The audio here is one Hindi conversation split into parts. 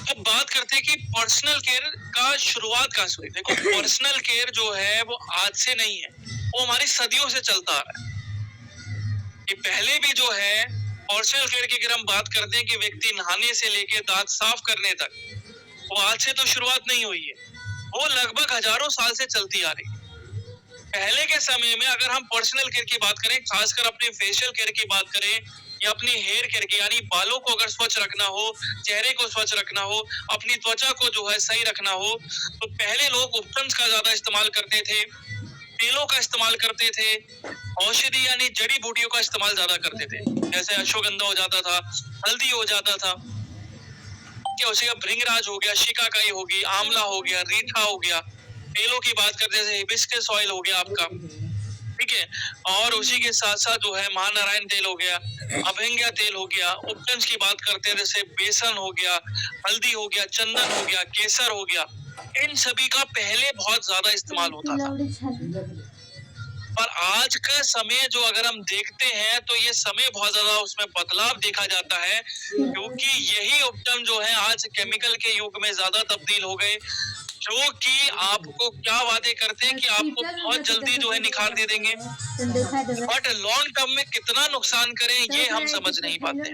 अब बात करते हैं कि पर्सनल केयर का शुरुआत कहाँ से हुई। देखो, पर्सनल केयर जो है वो आज से नहीं है, वो हमारी सदियों से चलता आ रहा है। कि पहले भी जो है पर्सनल केयर की अगर हम बात करते हैं कि व्यक्ति नहाने से लेके दांत साफ करने तक, वो आज से तो शुरुआत नहीं हुई है, वो लगभग हजारों साल से चलती आ रही है। पहले के समय में अगर हम पर्सनल केयर की बात करें, खासकर अपने फेशियल केयर की बात करें या अपनी हेयर केयर की, यानी बालों को अगर स्वच्छ रखना हो, चेहरे को स्वच्छ रखना हो, अपनी त्वचा को जो है सही रखना हो, तो पहले लोग उपटन्स का ज्यादा इस्तेमाल करते थे, तेलों का इस्तेमाल करते थे, औषधि यानी जड़ी बूटियों का इस्तेमाल ज्यादा करते थे। जैसे अश्वगंधा हो जाता था, हल्दी हो जाता था, क्या उसी का भृंगराज हो गया, शिकाकाई होगी, आंवला हो गया, रीठा हो गया। तेलों की बात करते हैं, हिबिस्कस ऑयल हो गया आपका, ठीक है। और उसी के साथ साथ जो है महानारायण तेल हो गया, अभंग्या तेल हो गया। उपटन्स की बात करते हैं जैसे बेसन हो गया, हल्दी हो गया, चंदन हो गया, केसर हो गया। इन सभी का पहले बहुत ज्यादा इस्तेमाल होता था। पर आज का समय जो अगर हम देखते हैं तो ये समय बहुत ज्यादा उसमें बदलाव देखा जाता है, क्योंकि यही उपटन जो है आज केमिकल के युग में ज्यादा तब्दील हो गए, जो कि आपको क्या वादे करते हैं कि आपको बहुत जल्दी जो है निखार दे देंगे, बट लॉन्ग टर्म में कितना नुकसान करें ये हम समझ नहीं पाते,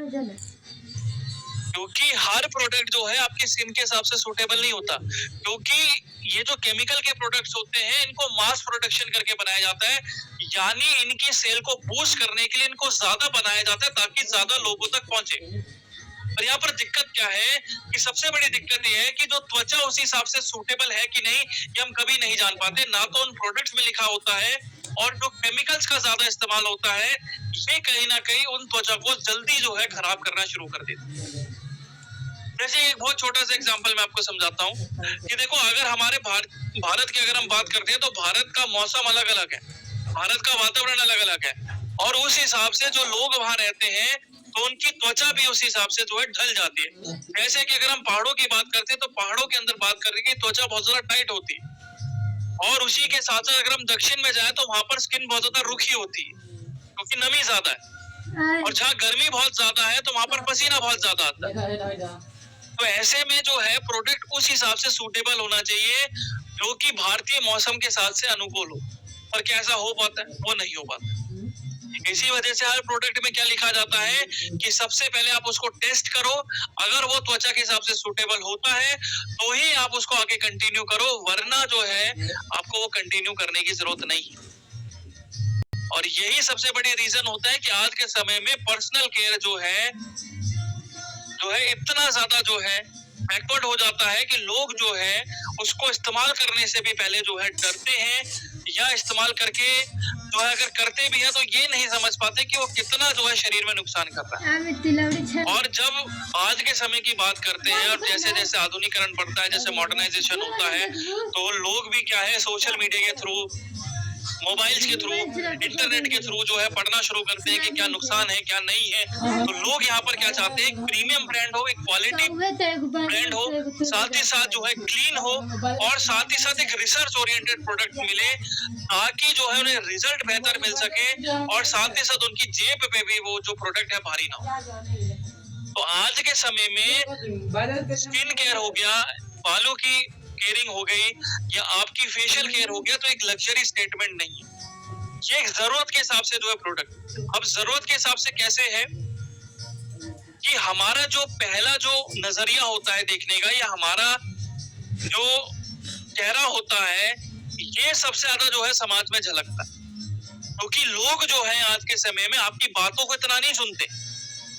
क्योंकि हर प्रोडक्ट जो है आपकी स्किन के हिसाब से सूटेबल नहीं होता। क्योंकि ये जो केमिकल के प्रोडक्ट्स होते हैं इनको मास प्रोडक्शन करके बनाया जाता है, यानी इनकी सेल को बूस्ट करने के लिए इनको ज्यादा बनाया जाता है ताकि ज्यादा लोगों तक पहुंचे। और यहाँ पर दिक्कत क्या है कि सबसे बड़ी दिक्कत ये है कि जो त्वचा उस हिसाब से सूटेबल है कि नहीं ये हम कभी नहीं जान पाते, ना तो उन प्रोडक्ट्स में लिखा होता है, और जो केमिकल्स का ज्यादा इस्तेमाल होता है ये कहीं ना कहीं उन त्वचा को जल्दी जो है खराब करना शुरू कर देता है। जैसे एक बहुत छोटा सा एग्जांपल मैं आपको समझाता हूँ कि देखो, अगर हमारे भारत की अगर हम बात करते हैं तो भारत का मौसम अलग अलग है, भारत का वातावरण अलग अलग है, और उस हिसाब से जो लोग वहाँ रहते हैं तो उनकी त्वचा भी उस हिसाब से जो है ढल जाती है। जैसे कि अगर हम पहाड़ों की बात करते हैं तो पहाड़ों के अंदर बात करने की त्वचा बहुत ज्यादा टाइट होती है, और उसी के साथ साथ अगर हम दक्षिण में जाए तो वहां पर स्किन बहुत ज्यादा रुखी होती है क्योंकि नमी ज्यादा है, और जहाँ गर्मी बहुत ज्यादा है तो वहां पर पसीना बहुत ज्यादा आता है। तो ऐसे में जो है प्रोडक्ट उस हिसाब से सूटेबल होना चाहिए जो कि भारतीय मौसम के साथ से अनुकूल हो, पर क्या ऐसा हो पाता है? वो नहीं हो पाता। इसी वजह से हर प्रोडक्ट में क्या लिखा जाता है कि सबसे पहले आप उसको टेस्ट करो, अगर वो त्वचा के हिसाब से सूटेबल होता है तो ही आप उसको आगे कंटिन्यू करो, वरना जो है आपको वो कंटिन्यू करने की जरूरत नहीं है। और यही सबसे बड़ी रीजन होता है कि आज के समय में पर्सनल केयर जो है इतना ज्यादा जो है बैकवर्ड हो जाता है कि लोग जो है उसको इस्तेमाल करने से भी पहले जो है डरते हैं, या इस्तेमाल करके जो है अगर करते भी हैं तो ये नहीं समझ पाते कि वो कितना जो है शरीर में नुकसान कर रहा है। और जब आज के समय की बात करते हैं और जैसे जैसे आधुनिकीकरण बढ़ता है, जैसे मॉडर्नाइजेशन होता है, तो लोग भी क्या है सोशल मीडिया के थ्रू, मोबाइल्स के थ्रू, इंटरनेट के थ्रू जो है पढ़ना शुरू करते हैं कि क्या नुकसान है क्या नहीं है। तो लोग यहाँ पर क्या चाहते हैं, एक प्रीमियम ब्रांड हो, एक क्वालिटी ब्रांड हो, साथ ही साथ जो है क्लीन हो, और साथ ही साथ एक रिसर्च ओरिएंटेड प्रोडक्ट मिले ताकि जो है उन्हें रिजल्ट बेहतर मिल सके, और साथ ही साथ उनकी जेब पे भी वो जो प्रोडक्ट है भारी ना हो। तो आज के समय में स्किन केयर हो गया, बालों की केयरिंग हो गई, या आपकी फेशियल केयर हो गया, तो एक लग्जरी स्टेटमेंट नहीं है, ये एक जरूरत के हिसाब से जो है प्रोडक्ट। अब जरूरत के हिसाब से कैसे है कि हमारा जो पहला जो नजरिया होता है देखने का, या हमारा जो चेहरा होता है, ये सबसे ज्यादा जो है समाज में झलकता है, क्योंकि लोग जो है आज के समय में आपकी बातों को इतना नहीं सुनते,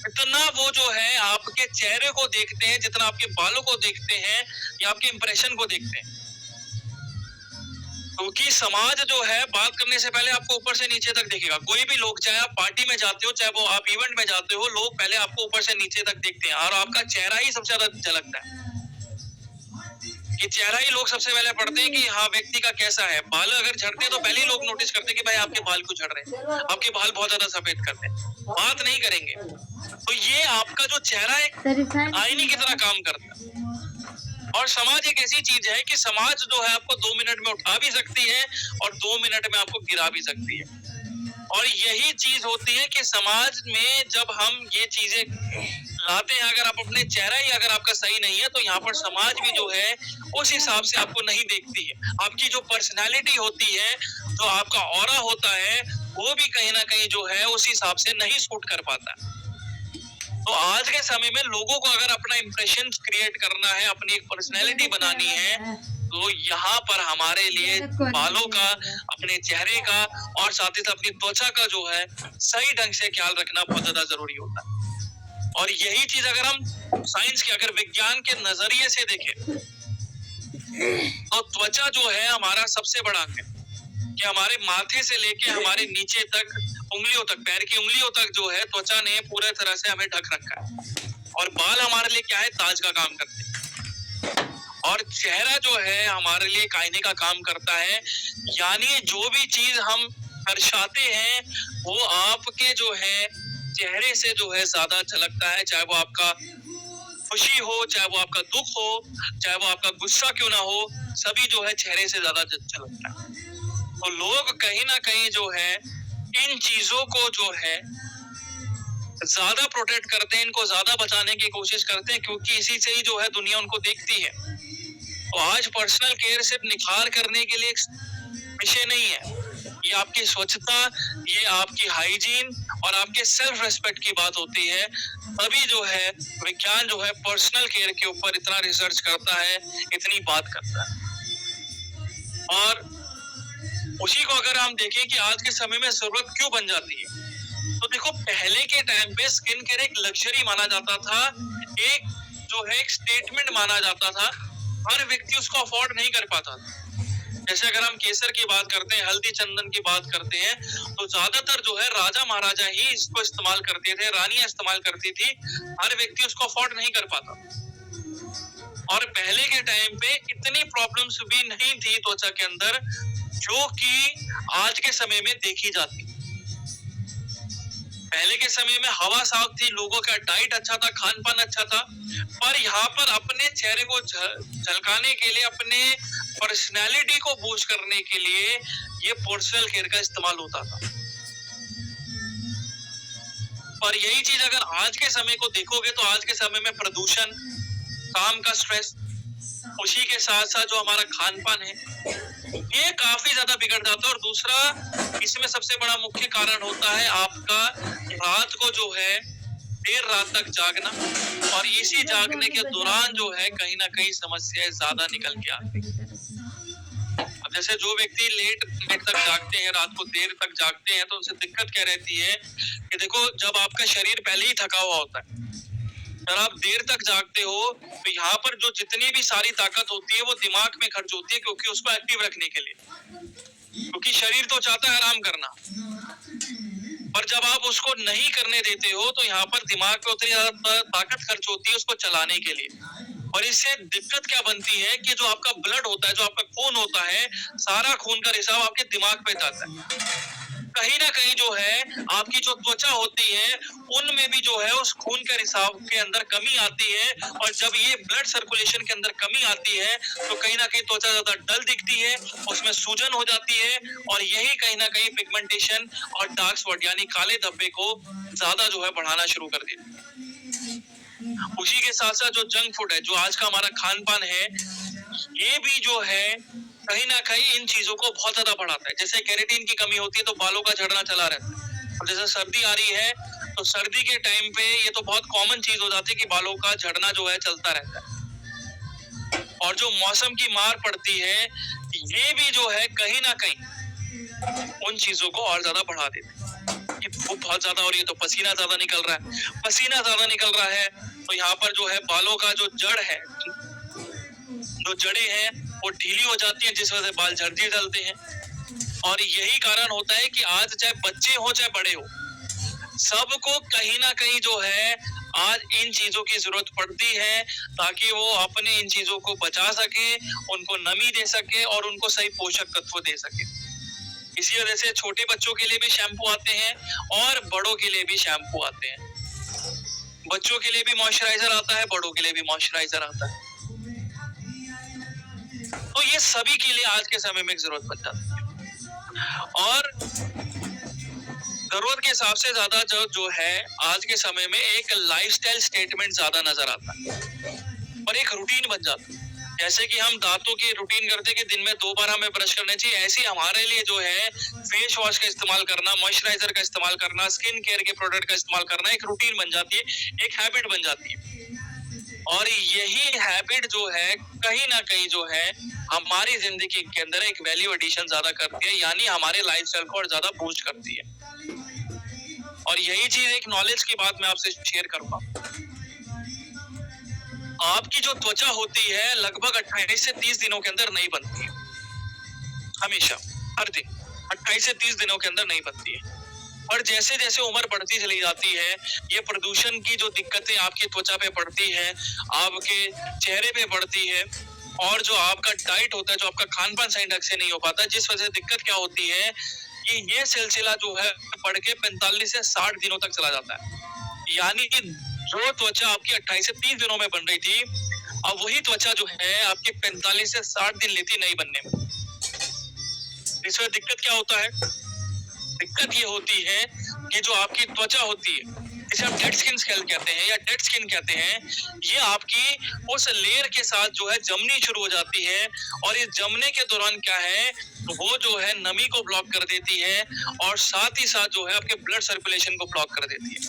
इतना वो जो है आपके चेहरे को देखते हैं, जितना आपके बालों को देखते हैं या आपके इंप्रेशन को देखते हैं। क्योंकि समाज जो है बात करने से पहले आपको ऊपर से नीचे तक देखेगा। कोई भी लोग, चाहे आप पार्टी में जाते हो, चाहे वो आप इवेंट में जाते हो, लोग पहले आपको ऊपर से नीचे तक देखते हैं, और आपका चेहरा ही सबसे ज्यादा झलकता है। कि चेहरा ही लोग सबसे पहले पढ़ते हैं कि हाँ व्यक्ति का कैसा है। बाल अगर झड़ते हैं तो पहले ही लोग नोटिस करते हैं कि भाई आपके बाल क्यों झड़ रहे हैं, आपके बाल बहुत ज्यादा सफेद करते हैं, बात नहीं करेंगे। तो ये आपका जो चेहरा है आईने की तरह काम करता है। और समाज एक ऐसी चीज है कि समाज जो है आपको 2 मिनट में उठा भी सकती है और 2 मिनट में आपको गिरा भी सकती है। और यही चीज होती है कि समाज में जब हम ये चीजें लाते हैं, अगर आप अपने चेहरा ही अगर आपका सही नहीं है तो यहाँ पर समाज भी जो है उस हिसाब से आपको नहीं देखती है। आपकी जो पर्सनालिटी होती है, जो आपका ऑरा होता है, वो भी कहीं ना कहीं जो है उस हिसाब से नहीं सूट कर पाता। तो आज के समय में लोगों को अगर अपना इंप्रेशन क्रिएट करना है, अपनी एक पर्सनैलिटी बनानी है, तो यहाँ पर हमारे लिए बालों का, अपने चेहरे का और साथ ही साथ अपनी त्वचा का जो है सही ढंग से ख्याल रखना बहुत ज्यादा जरूरी होता है। और यही चीज अगर हम साइंस के, अगर विज्ञान के नजरिए से देखें तो त्वचा जो है हमारा सबसे बड़ा अंग है, कि हमारे माथे से लेके हमारे नीचे तक, उंगलियों तक, पैर की उंगलियों तक जो है त्वचा ने पूरे तरह से हमें ढक रखा है। और बाल हमारे लिए क्या है, ताज का काम करते हैं। और चेहरा जो है हमारे लिए आईने का काम करता है, यानी जो भी चीज हम दर्शाते हैं वो आपके जो है चेहरे से जो है ज्यादा झलकता है, चाहे वो आपका खुशी हो, चाहे वो आपका दुख हो, चाहे वो आपका गुस्सा क्यों ना हो, सभी जो है चेहरे से ज्यादा झलकता है। तो लोग कहीं ना कहीं जो है इन चीजों को जो है ज्यादा प्रोटेक्ट करते हैं, इनको ज्यादा बचाने की कोशिश करते हैं, क्योंकि इसी से ही जो है दुनिया उनको देखती है। तो आज पर्सनल केयर सिर्फ निखार करने के लिए एक विषय नहीं है, ये आपकी स्वच्छता, ये आपकी हाइजीन और आपके सेल्फ रेस्पेक्ट की बात होती है। तभी जो है विज्ञान जो है पर्सनल केयर के ऊपर इतना रिसर्च करता है, इतनी बात करता है। और उसी को अगर हम देखें कि आज के समय में जरूरत क्यों बन जाती है, तो देखो पहले के टाइम पे स्किन केयर एक लग्जरी माना जाता था, एक जो है एक स्टेटमेंट माना जाता था, हर व्यक्ति उसको अफोर्ड नहीं कर पाता था। जैसे अगर हम केसर की बात करते हैं, हल्दी चंदन की बात करते हैं, तो ज्यादातर जो है राजा महाराजा ही इसको इस्तेमाल करते थे, रानियां इस्तेमाल करती थी, हर व्यक्ति उसको अफोर्ड नहीं कर पाता। और पहले के टाइम पे इतनी प्रॉब्लम्स भी नहीं थी त्वचा के अंदर जो कि आज के समय में देखी जाती। पहले के समय में हवा साफ थी, लोगों का डाइट अच्छा था, खान पान अच्छा था, पर यहाँ पर अपने चेहरे को झलकाने के लिए, अपने पर्सनैलिटी को बूस्ट करने के लिए ये पर्सनल केयर का इस्तेमाल होता था। पर यही चीज अगर आज के समय को देखोगे तो आज के समय में प्रदूषण, काम का स्ट्रेस, उसी के साथ साथ जो हमारा खान पान है ये काफी ज्यादा बिगड़ जाता है। और दूसरा इसमें सबसे बड़ा मुख्य कारण होता है आपका रात को जो है देर रात तक जागना, और इसी जागने के दौरान जो है कहीं ना कहीं समस्याएं ज्यादा निकल के आती है। अब जैसे जो व्यक्ति लेट तक जागते हैं, रात को देर तक जागते हैं, तो उनसे दिक्कत क्या रहती है कि देखो जब आपका शरीर पहले ही थका हुआ होता है, अगर आप देर तक जागते हो तो यहाँ पर जो जितनी भी सारी ताकत होती है वो दिमाग में खर्च होती है, क्योंकि उसको एक्टिव रखने के लिए, क्योंकि शरीर तो चाहता है आराम करना, पर जब आप उसको नहीं करने देते हो तो यहाँ पर दिमाग पे उतनी ज्यादा ताकत खर्च होती है उसको चलाने के लिए। और इससे दिक्कत क्या बनती है कि जो आपका ब्लड होता है, जो आपका खून होता है, सारा खून का रिसाव आपके दिमाग पे जाता है। कहीं ना कहीं जो है आपकी जो त्वचा होती है उनमें भी जो है उस खून के रिसाव के अंदर कमी आती है, और जब ये ब्लड सर्कुलेशन के अंदर कमी आती है तो कहीं ना कहीं त्वचा ज्यादा डल दिखती है, उसमें सूजन हो जाती है, और यही कहीं ना कहीं पिगमेंटेशन और डार्क स्पॉट यानी काले धब्बे को ज्यादा जो है बढ़ाना शुरू कर देती है। उसी के साथ साथ जो जंक फूड है, जो आज का हमारा खान पान है, ये भी जो है कहीं ना कहीं इन चीजों को बहुत ज्यादा बढ़ाता है। जैसे केराटिन की कमी होती है तो बालों का झड़ना चला रहता है, और जैसे सर्दी आ रही है तो सर्दी के टाइम पे ये तो बहुत कॉमन चीज हो जाती है कि बालों का झड़ना जो है चलता रहता है। और जो मौसम की मार पड़ती है ये भी जो है कहीं ना कहीं उन चीजों को और ज्यादा बढ़ा देते हैं कि धूप बहुत ज्यादा हो रही है तो पसीना ज्यादा निकल रहा है, पसीना ज्यादा निकल रहा है तो यहाँ पर जो है बालों का जो जड़ है, जो जड़ें हैं वो ढीली हो जाती है, जिस वजह से बाल झड़ने चलते हैं। और यही कारण होता है कि आज चाहे बच्चे हो चाहे बड़े हो, सबको कहीं ना कहीं जो है आज इन चीजों की जरूरत पड़ती है, ताकि वो अपने इन चीजों को बचा सके, उनको नमी दे सके और उनको सही पोषक तत्व दे सके। इसी वजह से छोटे बच्चों के लिए भी शैम्पू आते हैं और बड़ों के लिए भी शैम्पू आते हैं। बच्चों के लिए भी मॉइस्चराइजर आता है, बड़ों के लिए भी मॉइस्चराइजर आता है। तो ये सभी के लिए आज के समय में एक जरूरत बन जाती है। और जरूरत के हिसाब से ज्यादा जो है आज के समय में एक लाइफस्टाइल स्टेटमेंट ज्यादा नजर आता है और एक रूटीन बन जाता है। जैसे कि हम दांतों की रूटीन करते हैं कि दिन में 2 बार हमें ब्रश करना चाहिए, ऐसे ही हमारे लिए जो है फेस वॉश का इस्तेमाल करना, मॉइस्चराइजर का इस्तेमाल करना, स्किन केयर के प्रोडक्ट का इस्तेमाल करना एक रूटीन बन जाती है, एक हैबिट बन जाती है। और यही हैबिट जो है कहीं ना कहीं जो है हमारी जिंदगी के अंदर एक वैल्यू एडिशन ज्यादा करती है, यानी हमारे लाइफस्टाइल को और ज्यादा बूस्ट करती है। और यही चीज एक नॉलेज की बात मैं आपसे शेयर करूंगा। आपकी जो त्वचा होती है लगभग 28 से 30 दिनों के अंदर नहीं बनती है, हमेशा, हर दिन 28 से 30 दिनों के अंदर नहीं बनती है। और जैसे जैसे उम्र बढ़ती चली जाती है, ये प्रदूषण की जो दिक्कतें आपकी त्वचा पे पड़ती है, आपके चेहरे पे पड़ती है, और जो आपका डाइट होता है, जो आपका खान पान सही ढंग से नहीं हो पाता, जिस वजह से दिक्कत क्या होती है कि ये सिलसिला जो है बढ़ के 45 से 60 दिनों तक चला जाता है। यानी कि जो त्वचा आपकी 28 से 30 दिनों में बन रही थी, अब वही त्वचा जो है आपकी 45 से 60 दिन लेती नहीं बनने में। इसमें दिक्कत क्या होता है? दिक्कत ये होती है कि जो आपकी त्वचा होती है, जिसे हम डेड स्किन सेल कहते हैं या डेड स्किन कहते हैं, ये आपकी उस लेयर के साथ जो है जमनी शुरू हो जाती है, और इस जमने के दौरान क्या है, वो जो है नमी को ब्लॉक कर देती है और साथ ही साथ जो है आपके ब्लड सर्कुलेशन को ब्लॉक कर देती है।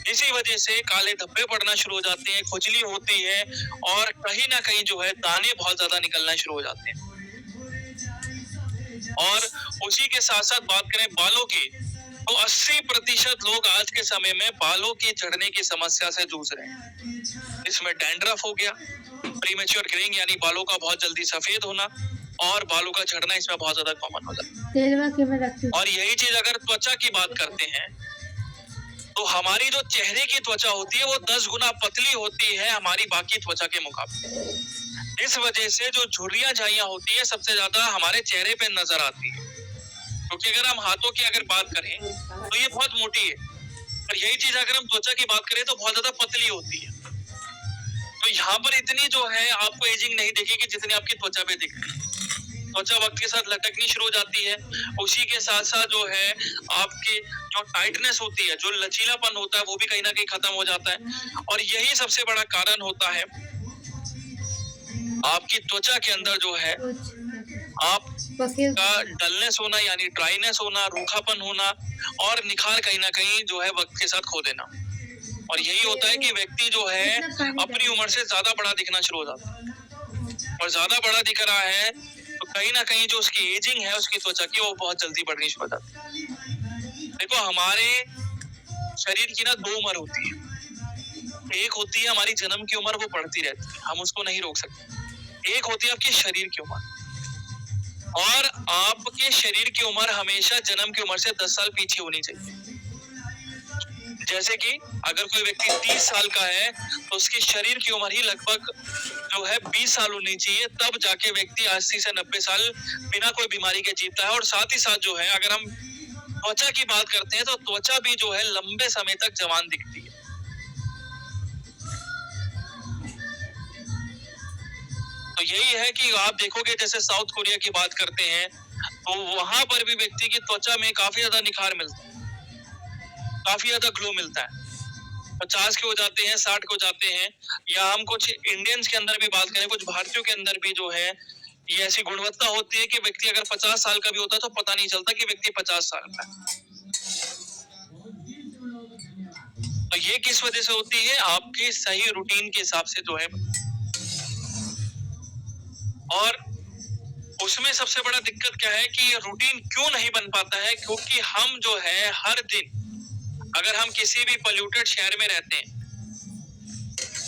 इसी वजह से काले धब्बे पड़ना शुरू हो जाते हैं, खुजली होती है, और कहीं ना कहीं जो है दाने बहुत ज्यादा निकलना शुरू हो जाते हैं। और उसी के साथ साथ बात करें बालों की, तो 80% लोग आज के समय में बालों की झड़ने की समस्या से जूझ रहे हैं। इसमें डैंड्रफ हो गया, प्रीमेच्योर ग्रेइंग यानी बालों का बहुत जल्दी सफेद होना, और बालों का झड़ना इसमें बहुत ज्यादा कॉमन हो जाता है। और यही चीज अगर त्वचा की बात करते हैं, तो हमारी जो चेहरे की त्वचा होती है वो 10 गुना पतली होती है हमारी बाकी त्वचा के मुकाबले। इस वजह से जो झुर्रियां झाइयां होती है सबसे ज्यादा हमारे चेहरे पे नजर आती है, क्योंकि अगर हम हाथों की अगर बात करें तो ये बहुत मोटी है, और यही चीज अगर हम त्वचा की बात करें तो बहुत ज्यादा पतली होती है। तो यहाँ पर इतनी जो है आपको एजिंग नहीं दिखेगी जितनी आपकी त्वचा पे दिख रही है। त्वचा वक्त के साथ लटकनी शुरू हो जाती है, उसी के साथ साथ जो है आपकी जो टाइटनेस होती है, जो लचीलापन होता है, वो भी कहीं ना कहीं खत्म हो जाता है। और यही सबसे बड़ा कारण होता है आपकी त्वचा के अंदर जो है आपका डलनेस होना, यानी ड्राइनेस होना, रूखापन होना, और निखार कहीं ना कहीं जो है वक्त के साथ खो देना। और यही होता है कि व्यक्ति जो है अपनी उम्र से ज्यादा बड़ा दिखना शुरू हो जाता है, और ज्यादा बड़ा दिख रहा है तो कहीं ना कहीं जो उसकी एजिंग है उसकी त्वचा की, वो बहुत जल्दी बढ़नी शुरू हो जाती है। देखो, हमारे शरीर की ना 2 उम्र होती है। एक होती है हमारी जन्म की उम्र, वो बढ़ती रहती है, हम उसको नहीं रोक सकते। एक होती है आपके शरीर की उम्र, और आपके शरीर की उम्र हमेशा जन्म की उम्र से 10 साल पीछे होनी चाहिए। जैसे कि अगर कोई व्यक्ति 30 साल का है तो उसके शरीर की उम्र ही लगभग जो है 20 साल होनी चाहिए, तब जाके व्यक्ति 80 से 90 साल बिना कोई बीमारी के जीता है। और साथ ही साथ जो है अगर हम त्वचा की बात करते हैं तो त्वचा भी जो है लंबे समय तक जवान दिखती है। तो यही है कि आप देखोगे जैसे साउथ कोरिया की बात करते हैं तो वहां पर भी व्यक्ति की त्वचा में काफी ज्यादा निखार मिलता है, काफी ज्यादा ग्लो मिलता है। 50 के हो जाते हैं, 60 के हो जाते हैं, या हम कुछ इंडियंस के अंदर भी बात करें, कुछ भारतीयों के अंदर भी जो है ये ऐसी गुणवत्ता होती है कि व्यक्ति अगर 50 साल का भी होता है तो पता नहीं चलता कि व्यक्ति 50 साल का है। तो ये किस वजह से होती है? आपकी सही रूटीन के हिसाब से जो है। और उसमें सबसे बड़ा दिक्कत क्या है कि रूटीन क्यों नहीं बन पाता है? क्योंकि हम जो है हर दिन अगर हम किसी भी पोल्यूटेड शहर में रहते हैं,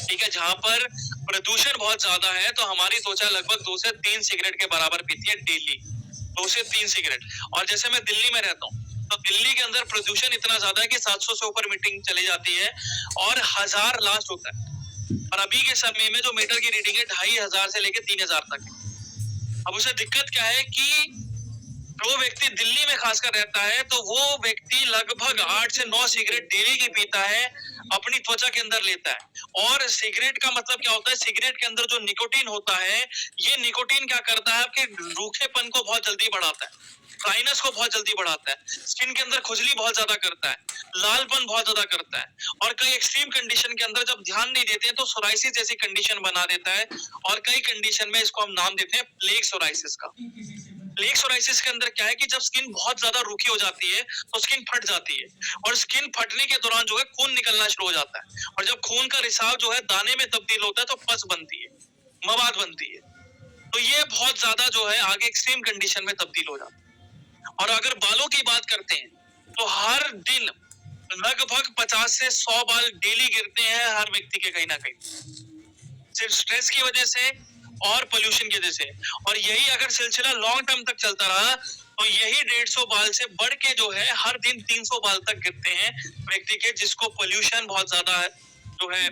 ठीक है, जहां पर प्रदूषण बहुत ज्यादा है, तो हमारी त्वचा लगभग 2 से 3 सिगरेट के बराबर पीती है डेली, 2 से 3 सिगरेट। और जैसे मैं दिल्ली में रहता हूँ तो दिल्ली के अंदर प्रदूषण इतना ज्यादा है कि 700 से ऊपर मीटिंग चली जाती है और 1000 लास्ट होता है। और अभी के समय में जो मीटर की रीडिंग है 2500 से लेकर 3000 तक है। अब उसे दिक्कत क्या है कि जो व्यक्ति दिल्ली में खासकर रहता है तो वो व्यक्ति लगभग 8 से 9 सिगरेट डेली की पीता है, अपनी त्वचा के अंदर लेता है। और सिगरेट का मतलब क्या होता है, सिगरेट के अंदर जो निकोटीन होता है, ये निकोटीन क्या करता है, आपके रूखेपन को बहुत जल्दी बढ़ाता है, ड्राइनेस को बहुत जल्दी बढ़ाता है, स्किन के अंदर खुजली बहुत ज्यादा करता है, लालपन बहुत ज्यादा करता है। और कई एक्सट्रीम कंडीशन के अंदर जब ध्यान नहीं देते हैं तो सोराइसिस जैसी कंडीशन बना देता है। और कई कंडीशन में इसको हम नाम देते हैं प्लेग सोराइसिस का। प्लेग सोराइसिस के अंदर क्या है कि जब स्किन बहुत ज्यादा रूखी हो जाती है तो स्किन फट जाती है, और स्किन फटने के दौरान जो है खून निकलना शुरू हो जाता है, और जब खून का रिसाव जो है दाने में तब्दील होता है तो पस बनती है, मवाद बनती है। तो ये बहुत ज्यादा जो है आगे एक्सट्रीम कंडीशन में तब्दील हो जाता है। और अगर बालों की बात करते हैं तो हर दिन लगभग 50 से 100 बाल डेली गिरते हैं हर व्यक्ति के कहीं ना कहीं, सिर्फ स्ट्रेस की वजह से और पोल्यूशन की वजह से। और यही अगर सिलसिला लॉन्ग टर्म तक चलता रहा तो यही 150 बाल से बढ़ के जो है हर दिन 300 बाल तक गिरते हैं व्यक्ति के, जिसको पोल्यूशन बहुत ज्यादा है जो है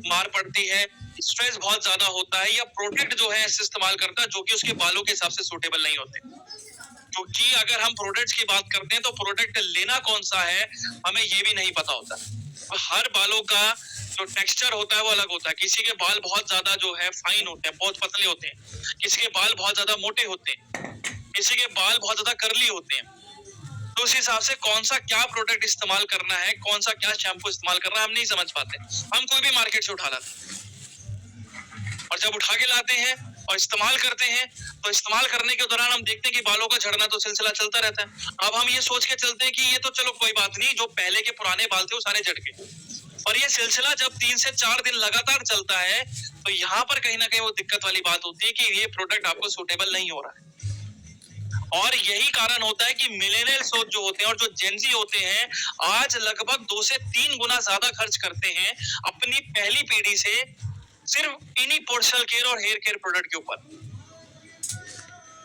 मार पड़ती है, स्ट्रेस बहुत ज्यादा होता है, या प्रोडक्ट जो है ऐसे इस्तेमाल करता है जो कि उसके बालों के हिसाब से सूटेबल नहीं होते। क्योंकि अगर हम प्रोडक्ट्स की बात करते हैं तो प्रोडक्ट लेना कौन सा है हमें ये भी नहीं पता होता। हर बालों का जो टेक्सचर होता है वो अलग होता है, किसी के बाल बहुत ज्यादा जो है फाइन होते हैं, बहुत पतले होते हैं, किसी के बाल बहुत ज्यादा मोटे होते हैं, किसी के बाल बहुत ज्यादा कर्ली होते हैं। तो उस हिसाब से कौन सा क्या प्रोडक्ट इस्तेमाल करना है, कौन सा क्या शैम्पू इस्तेमाल करना है, हम नहीं समझ पाते। हम कोई भी मार्केट से उठा लाते हैं, और जब उठा के लाते हैं और इस्तेमाल करते हैं तो इस्तेमाल करने के दौरान हम देखते हैं कि बालों का झड़ना तो सिलसिला चलता रहता है। अब हम ये सोच के चलते हैं कि ये तो चलो कोई बात नहीं, जो पहले के पुराने बाल थे वो सारे झड़ गए। और ये सिलसिला जब 3 से 4 दिन लगातार चलता है तो यहाँ पर कहीं ना कहीं वो दिक्कत वाली बात होती है कि ये प्रोडक्ट आपको सूटेबल नहीं हो रहा है। और यही कारण होता है कि मिलेनियल सोच जो होते हैं और जो जेनजी होते हैं आज लगभग 2 से 3 गुना ज्यादा खर्च करते हैं अपनी पहली पीढ़ी से सिर्फ इन्हीं पर्सनल केयर और हेयर केयर प्रोडक्ट के ऊपर।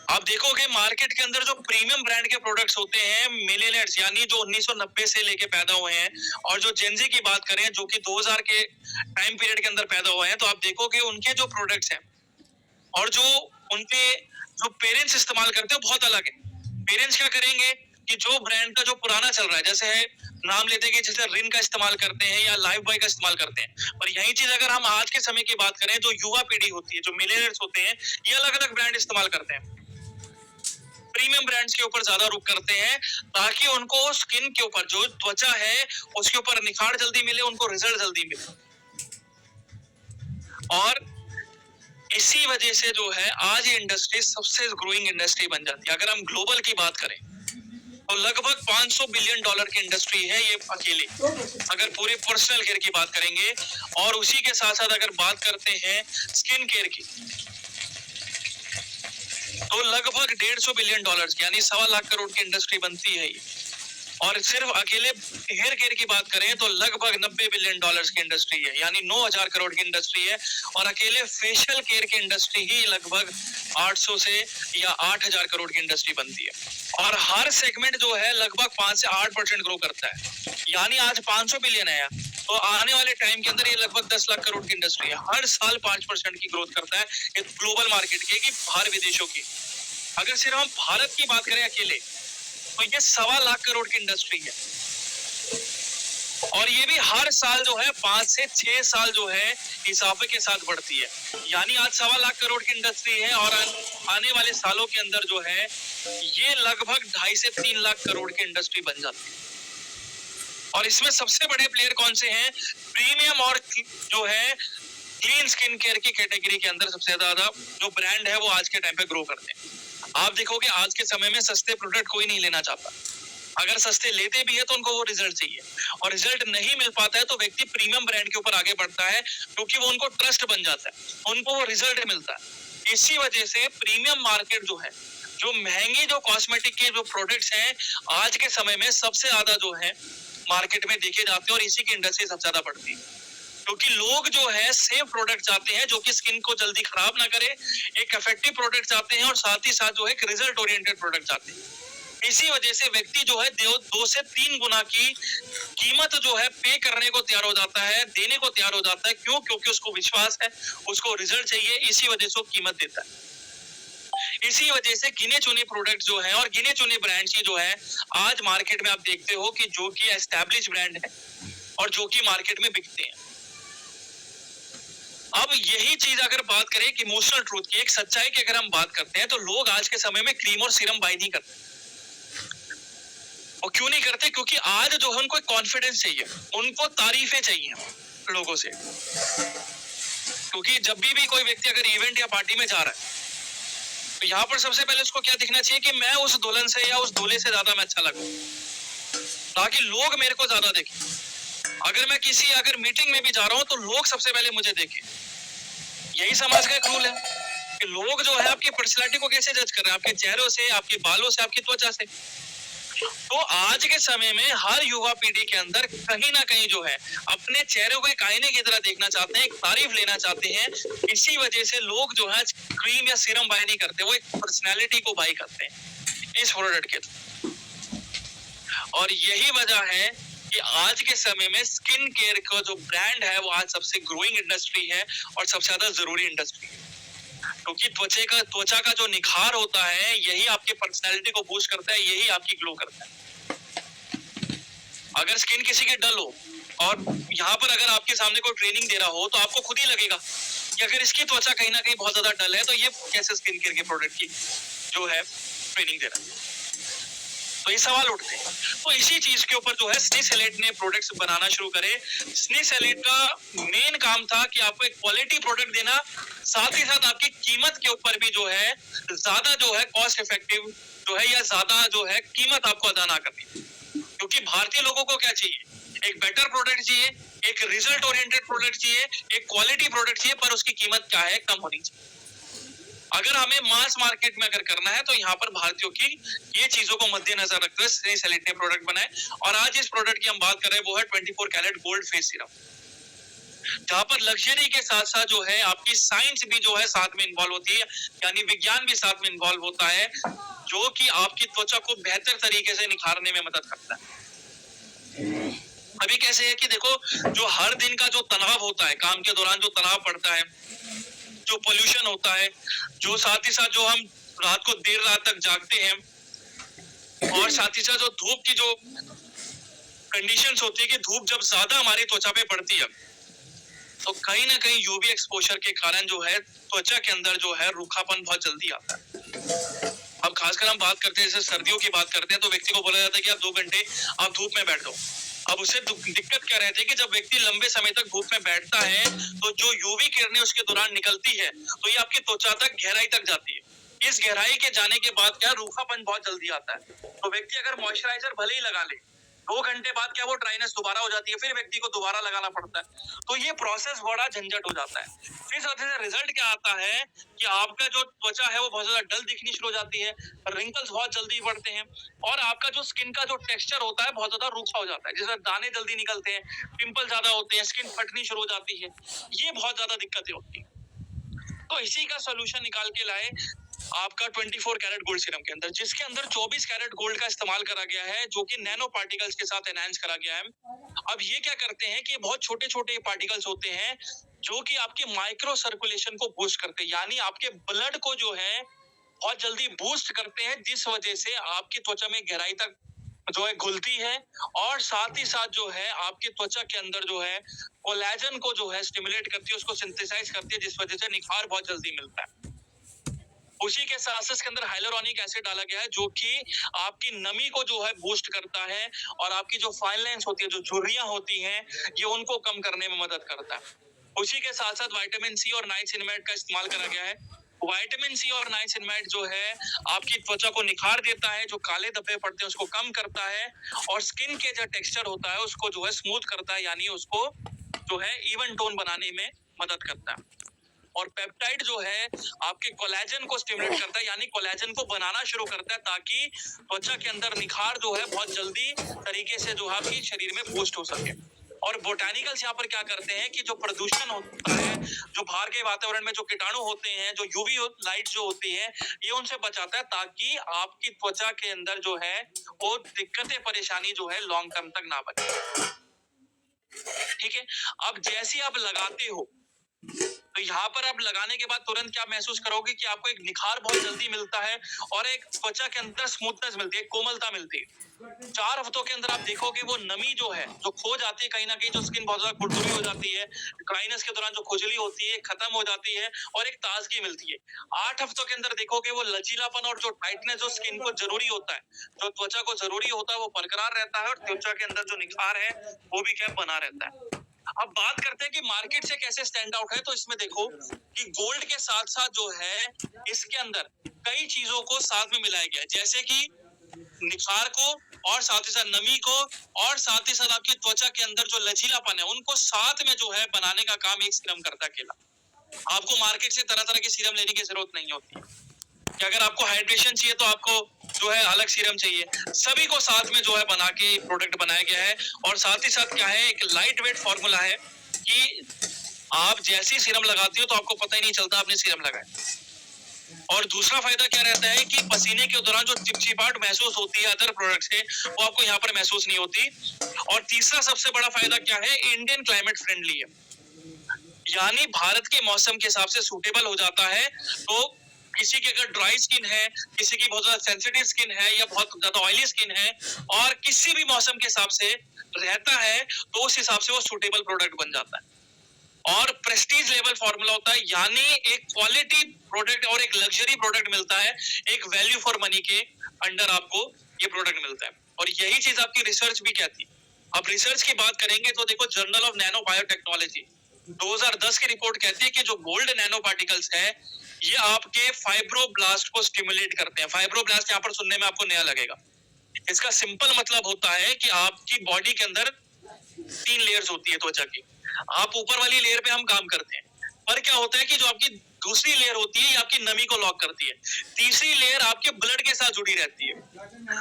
आप देखोगे मार्केट के अंदर जो प्रीमियम ब्रांड के प्रोडक्ट्स होते हैं मिलेनियर्स, यानी जो 1990 से लेके पैदा हुए हैं, और जो जेनजी की बात करें जो कि 2000 के टाइम पीरियड के अंदर पैदा हुए हैं, तो आप देखोगे उनके जो प्रोडक्ट्स हैं और जो उनके जो पेरेंट्स इस्तेमाल करते हैं बहुत अलग है। पेरेंट्स क्या करेंगे कि जो ब्रांड का जो पुराना चल रहा है, जैसे है नाम लेते हैं कि जैसे रिन का इस्तेमाल करते हैं या लाइफ बॉय का इस्तेमाल करते हैं। और यही चीज अगर हम आज के समय की बात करें, जो युवा पीढ़ी होती है, जो मिलेनियर्स होते हैं, ये अलग अलग ब्रांड इस्तेमाल करते हैं, प्रीमियम ब्रांड्स के ऊपर ज्यादा रुख करते हैं, ताकि उनको स्किन के ऊपर जो त्वचा है उसके ऊपर निखार जल्दी मिले, उनको रिजल्ट जल्दी मिले। और इसी वजह से जो है आज ये इंडस्ट्री सबसे ग्रोइंग इंडस्ट्री बन जाती है। अगर हम ग्लोबल की बात करें तो लगभग $500 बिलियन की इंडस्ट्री है ये अकेली, अगर पूरे पर्सनल केयर की बात करेंगे। और उसी के साथ साथ अगर बात करते हैं स्किन केयर की तो लगभग $150 बिलियन यानी 1.25 लाख करोड़ की इंडस्ट्री बनती है ये। और सिर्फ अकेले हेयर केयर की बात करें तो लगभग $90 बिलियन की इंडस्ट्री है, यानी 9,000 करोड़ की इंडस्ट्री है। और अकेले फेशियल केयर की इंडस्ट्री ही लगभग 800 से या 8,000 करोड़ की इंडस्ट्री बनती है। और हर सेगमेंट जो है लगभग 5 से 8% ग्रो करता है, यानी आज 500 बिलियन है तो आने वाले टाइम के अंदर ये लगभग 10 लाख करोड़ की इंडस्ट्री है। हर साल 5% की ग्रोथ करता है ये ग्लोबल मार्केट की, कि बाहर विदेशों की। अगर सिर्फ हम भारत की बात करें अकेले तो ये 1.25 लाख करोड़ की इंडस्ट्री है। और ये भी हर साल जो है 5 से 6 साल जो है इजाफे के साथ बढ़ती है, यानी आज 1.25 लाख करोड़ की इंडस्ट्री है और आने वाले सालों के अंदर जो है ये लगभग 2.5 से 3 लाख करोड़ की इंडस्ट्री बन जाती है। और इसमें सबसे बड़े प्लेयर कौन से हैं? प्रीमियम और जो है क्लीन स्किन केयर की कैटेगरी के अंदर सबसे ज्यादा जो ब्रांड है वो आज के टाइम पे ग्रो करते हैं। आप देखोगे आज के समय में सस्ते प्रोडक्ट कोई नहीं लेना चाहता, अगर सस्ते लेते भी है तो उनको वो रिजल्ट चाहिए, और रिजल्ट नहीं मिल पाता है तो व्यक्ति प्रीमियम ब्रांड के ऊपर आगे बढ़ता है, क्योंकि वो उनको ट्रस्ट बन जाता है, उनको वो रिजल्ट मिलता है। इसी वजह से प्रीमियम मार्केट जो है, जो महंगी जो कॉस्मेटिक के जो प्रोडक्ट्स हैं आज के समय में सबसे ज्यादा जो है मार्केट में देखे जाते हैं, और इसी की इंडस्ट्री सबसे ज्यादा बढ़ती है, क्योंकि लोग जो है सेफ प्रोडक्ट चाहते हैं जो कि स्किन को जल्दी खराब ना करे, एक इफेक्टिव प्रोडक्ट चाहते हैं, और साथ ही साथ जो है एक रिजल्ट ओरिएंटेड प्रोडक्ट चाहते हैं। इसी वजह से व्यक्ति जो है 2 से 3 गुना की कीमत जो है पे करने को तैयार हो जाता है, देने को तैयार हो जाता है। क्यों? क्योंकि उसको विश्वास है, उसको रिजल्ट चाहिए, इसी वजह से वो कीमत देता है। इसी वजह से गिने चुने प्रोडक्ट जो है और गिने चुने ब्रांड्स ही जो है आज मार्केट में आप देखते हो कि जो कि एस्टैब्लिश ब्रांड है और जो कि मार्केट में बिकते हैं। अब यही चीज अगर बात करें कि इमोशनल ट्रूथ की, एक सच्चाई की अगर हम बात करते हैं, तो लोग आज के समय में क्रीम और सीरम बाय नहीं करते। और क्यों नहीं करते? क्योंकि आज जो है उनको कॉन्फिडेंस चाहिए, उनको तारीफें चाहिए लोगों से। क्योंकि जब भी कोई व्यक्ति अगर इवेंट या पार्टी में जा रहा है, तो यहाँ पर सबसे पहले उसको क्या दिखना चाहिए कि मैं उस दुल्हन से या उस दूल्हे से ज्यादा मैं अच्छा लगूं, ताकि लोग मेरे को ज्यादा देखें। अगर मैं किसी अगर मीटिंग में भी जा रहा हूं तो लोग सबसे पहले मुझे देखें। यही समाज का एक रूल है कि लोग जो है आपकी पर्सनालिटी को कैसे जज कर रहे हैं, आपके चेहरों से, आपके बालों से, आपकी त्वचा से। तो आज के समय में हर युवा पीढ़ी के अंदर कहीं ना कहीं जो है अपने चेहरे को एक आईने की तरह देखना चाहते हैं, एक तारीफ लेना चाहते हैं। इसी वजह से लोग जो है क्रीम या सीरम बाय नहीं करते, वो एक पर्सनैलिटी को बाय करते हैं इस प्रोडक्ट के थ्रू। और यही वजह है कि आज के समय में स्किन केयर का जो ब्रांड है वो आज सबसे ग्रोइंग इंडस्ट्री है और सबसे ज्यादा जरूरी इंडस्ट्री है। क्योंकि त्वचा का जो निखार होता है यही आपके पर्सनैलिटी को बूस्ट करता है, यही आपकी ग्लो करता है। अगर स्किन किसी की डल हो और यहाँ पर अगर आपके सामने कोई ट्रेनिंग दे रहा हो तो आपको खुद ही लगेगा कि अगर इसकी त्वचा कहीं ना कहीं बहुत ज्यादा डल है तो ये कैसे स्किन केयर के प्रोडक्ट की जो है ट्रेनिंग दे रहा है। तो ये सवाल उठते हैं। तो इसी चीज के ऊपर जो है स्नेसेलेट ने प्रोडक्ट्स बनाना शुरू करे। स्नेसेलेट का मेन काम था कि आपको एक क्वालिटी प्रोडक्ट देना, साथ ही साथ आपकी कीमत के ऊपर भी जो है ज्यादा जो है कॉस्ट इफेक्टिव जो है या ज्यादा जो है कीमत आपको अदा ना करनी। क्योंकि भारतीय लोगों को क्या चाहिए? एक बेटर प्रोडक्ट चाहिए, एक रिजल्ट ओरिएंटेड प्रोडक्ट चाहिए, एक क्वालिटी प्रोडक्ट चाहिए, पर उसकी कीमत क्या है? कम होनी चाहिए। अगर हमें मास मार्केट में अगर करना है तो यहाँ पर भारतीयों की ये चीजों को मद्देनजर रखते हुए स्नेसेलेट ने प्रोडक्ट बनाए। और आज इस प्रोडक्ट की हम बात कर रहे हैं वो है 24 कैरेट गोल्ड फेस सीरम, जहाँ पर लग्जरी के साथ साथ जो है आपकी साइंस भी जो है साथ में इन्वॉल्व होती है, यानी विज्ञान भी साथ में इन्वॉल्व होता है, जो कि आपकी त्वचा को बेहतर तरीके से निखारने में मदद करता है। अभी कैसे है कि देखो, जो हर दिन का जो तनाव होता है, काम के दौरान जो तनाव पड़ता है, जो पोल्यूशन होता है, जो साथ ही साथ जो हम रात को देर रात तक जागते हैं, और साथ ही साथ जो धूप की जो कंडीशंस होती है कि धूप जब ज्यादा हमारी त्वचा पे पड़ती है तो कहीं ना कहीं यूवी एक्सपोजर के कारण जो है त्वचा के अंदर जो है रूखापन बहुत जल्दी आता है। अब खासकर हम बात करते हैं, जैसे सर्दियों की बात करते हैं, तो व्यक्ति को बोला जाता है कि आप 2 घंटे आप धूप में बैठ जाओ। अब उससे दिक्कत क्या रहती है कि जब व्यक्ति लंबे समय तक धूप में बैठता है तो जो यूवी किरणें उसके दौरान निकलती है तो ये आपकी त्वचा तक गहराई तक जाती है। इस गहराई के जाने के बाद क्या रूखापन बहुत जल्दी आता है। तो व्यक्ति अगर मॉइस्चराइजर भले ही लगा ले, 2 घंटे बाद क्या वो ड्राइनेस दोबारा हो जाती है, फिर व्यक्ति को दोबारा लगाना पड़ता है। तो ये प्रोसेस बड़ा झंझट हो जाता है। फिर साथ ही रिजल्ट क्या आता है कि आपका जो त्वचा है वो बहुत ज्यादा डल दिखनी शुरू हो जाती है, रिंकल्स बहुत जल्दी बढ़ते हैं, और आपका जो स्किन का जो टेक्सचर होता है बहुत ज्यादा रूखा हो जाता है, जिसमें दाने जल्दी निकलते हैं, पिंपल ज्यादा होते हैं, स्किन फटनी शुरू हो जाती है। ये बहुत ज्यादा दिक्कतें होती है। तो इसी का सोल्यूशन निकाल के लाए आपका 24 कैरेट गोल्ड सीरम के अंदर, जिसके अंदर 24 कैरेट गोल्ड का इस्तेमाल करा गया है, जो कि नैनो पार्टिकल्स के साथ एनहांस करा गया है। अब ये क्या करते हैं कि बहुत छोटे छोटे पार्टिकल्स होते हैं जो कि आपकी माइक्रो सर्कुलेशन को बूस्ट करते हैं, यानी आपके ब्लड को जो है बहुत जल्दी बूस्ट करते हैं, जिस वजह से आपकी त्वचा में गहराई तक जो है घुलती है, और साथ ही साथ जो है आपकी त्वचा के अंदर जो है कोलेजन को जो है स्टिमुलेट करती है, उसको सिंथेसाइज करती है, जिस वजह से निखार बहुत जल्दी मिलता है। उसी के साथ इसके अंदर हाइलुरोनिक एसिड डाला गया है, जो कि आपकी नमी को जो है बूस्ट करता है, और आपकी जो फाइन लाइंस होती है, जो झुर्रियां होती हैं, ये उनको कम करने में मदद करता है। उसी के साथ साथ विटामिन सी और नाइसिनमेट का इस्तेमाल करा गया है। विटामिन सी और नाइसिनमेट जो है आपकी त्वचा को निखार देता है, जो काले धब्बे पड़ते हैं उसको कम करता है, और स्किन के जो टेक्सचर होता है उसको जो है स्मूथ करता है, यानी उसको जो है इवन टोन बनाने में मदद करता है। और पेप्टाइड जो है आपके कोलेजन को स्टिमुलेट करता है, यानी कोलेजन को बनाना शुरू करता है, ताकि त्वचा के अंदर निखार जो है बहुत जल्दी तरीके से जो है आपकी शरीर में बूस्ट हो सके। और बोटानिकल्स यहाँ पर क्या करते हैं कि जो प्रदूषण होता है, जो बाहर के वातावरण में जो कीटाणु होते हैं, जो यूवी लाइट जो होती है, ये उनसे बचाता है, ताकि आपकी त्वचा के अंदर जो है वो दिक्कतें परेशानी जो है लॉन्ग टर्म तक ना बचे। ठीक है, अब जैसे आप लगाते हो तो यहाँ पर आप लगाने के बाद तुरंत क्या महसूस करोगे कि आपको एक निखार बहुत जल्दी मिलता है और एक त्वचा के अंदर स्मूथनेस मिलती है, कोमलता मिलती है। 4 हफ्तों के अंदर आप देखोगे वो नमी जो है, जो खो जाती है कहीं ना कहीं, जो स्किन बहुत ज्यादा खुरदुरी हो जाती है, ड्राइनेस के दौरान जो खुजली होती है खत्म हो जाती है और एक ताजगी मिलती है। 8 हफ्तों के अंदर देखोगे वो लचीलापन और जो टाइटनेस जो स्किन को जरूरी होता है, जो त्वचा को जरूरी होता है, वो बरकरार रहता है और त्वचा के अंदर जो निखार है वो भी क्या बना रहता है। अब बात करते हैं कि मार्केट से कैसे स्टैंड आउट है। तो इसमें देखो कि गोल्ड के साथ साथ जो है इसके अंदर कई चीजों को साथ में मिलाया गया है, जैसे कि निखार को और साथ ही साथ नमी को और साथ ही साथ आपकी त्वचा के अंदर जो लचीलापन है उनको साथ में जो है बनाने का काम एक सीरम करता है अकेला। आपको मार्केट से तरह तरह के सीरम लेने की जरूरत नहीं होती कि अगर आपको हाइड्रेशन चाहिए तो आपको जो है अलग सीरम चाहिए। सभी को साथ में जो है बना के प्रोडक्ट बनाया गया है और साथ ही साथ क्या है, एक लाइट वेट फॉर्मूला है कि आप जैसी सीरम लगाती हो तो आपको पता ही नहीं चलता आपने सीरम लगाया। और दूसरा फायदा क्या रहता है कि पसीने के दौरान जो चिपचिपाहट महसूस होती है अदर प्रोडक्ट से, वो आपको यहाँ पर महसूस नहीं होती। और तीसरा सबसे बड़ा फायदा क्या है, इंडियन क्लाइमेट फ्रेंडली है, यानी भारत के मौसम के हिसाब से सूटेबल हो जाता है। तो किसी की अगर ड्राई स्किन है, किसी की बहुत ज्यादा सेंसिटिव स्किन है या बहुत ज्यादा ऑयली स्किन है और किसी भी मौसम के हिसाब से रहता है तो उस हिसाब से वो सूटेबल प्रोडक्ट बन जाता है। और प्रेस्टीज लेवल फॉर्मूला होता है, यानी एक क्वालिटी प्रोडक्ट और एक लग्जरी प्रोडक्ट मिलता है, एक वैल्यू फॉर मनी के अंडर आपको ये प्रोडक्ट मिलता है। और यही चीज आपकी रिसर्च भी कहती है। अब रिसर्च की बात करेंगे तो देखो जर्नल ऑफ नैनो बायोटेक्नोलॉजी 2010 की रिपोर्ट कहती है कि जो गोल्ड नैनो पार्टिकल्स है ये आपके फाइब्रोब्लास्ट को स्टिमुलेट करते हैं। फाइब्रोब्लास्ट यहाँ पर सुनने में आपको नया लगेगा। इसका सिंपल मतलब होता है कि आपकी बॉडी के अंदर 3 लेयर्स होती है त्वचा की। आप ऊपर वाली लेयर पे हम काम करते हैं, पर क्या होता है कि जो आपकी दूसरी लेयर होती है ये आपकी नमी को लॉक करती है, तीसरी लेयर आपके ब्लड के साथ जुड़ी रहती है।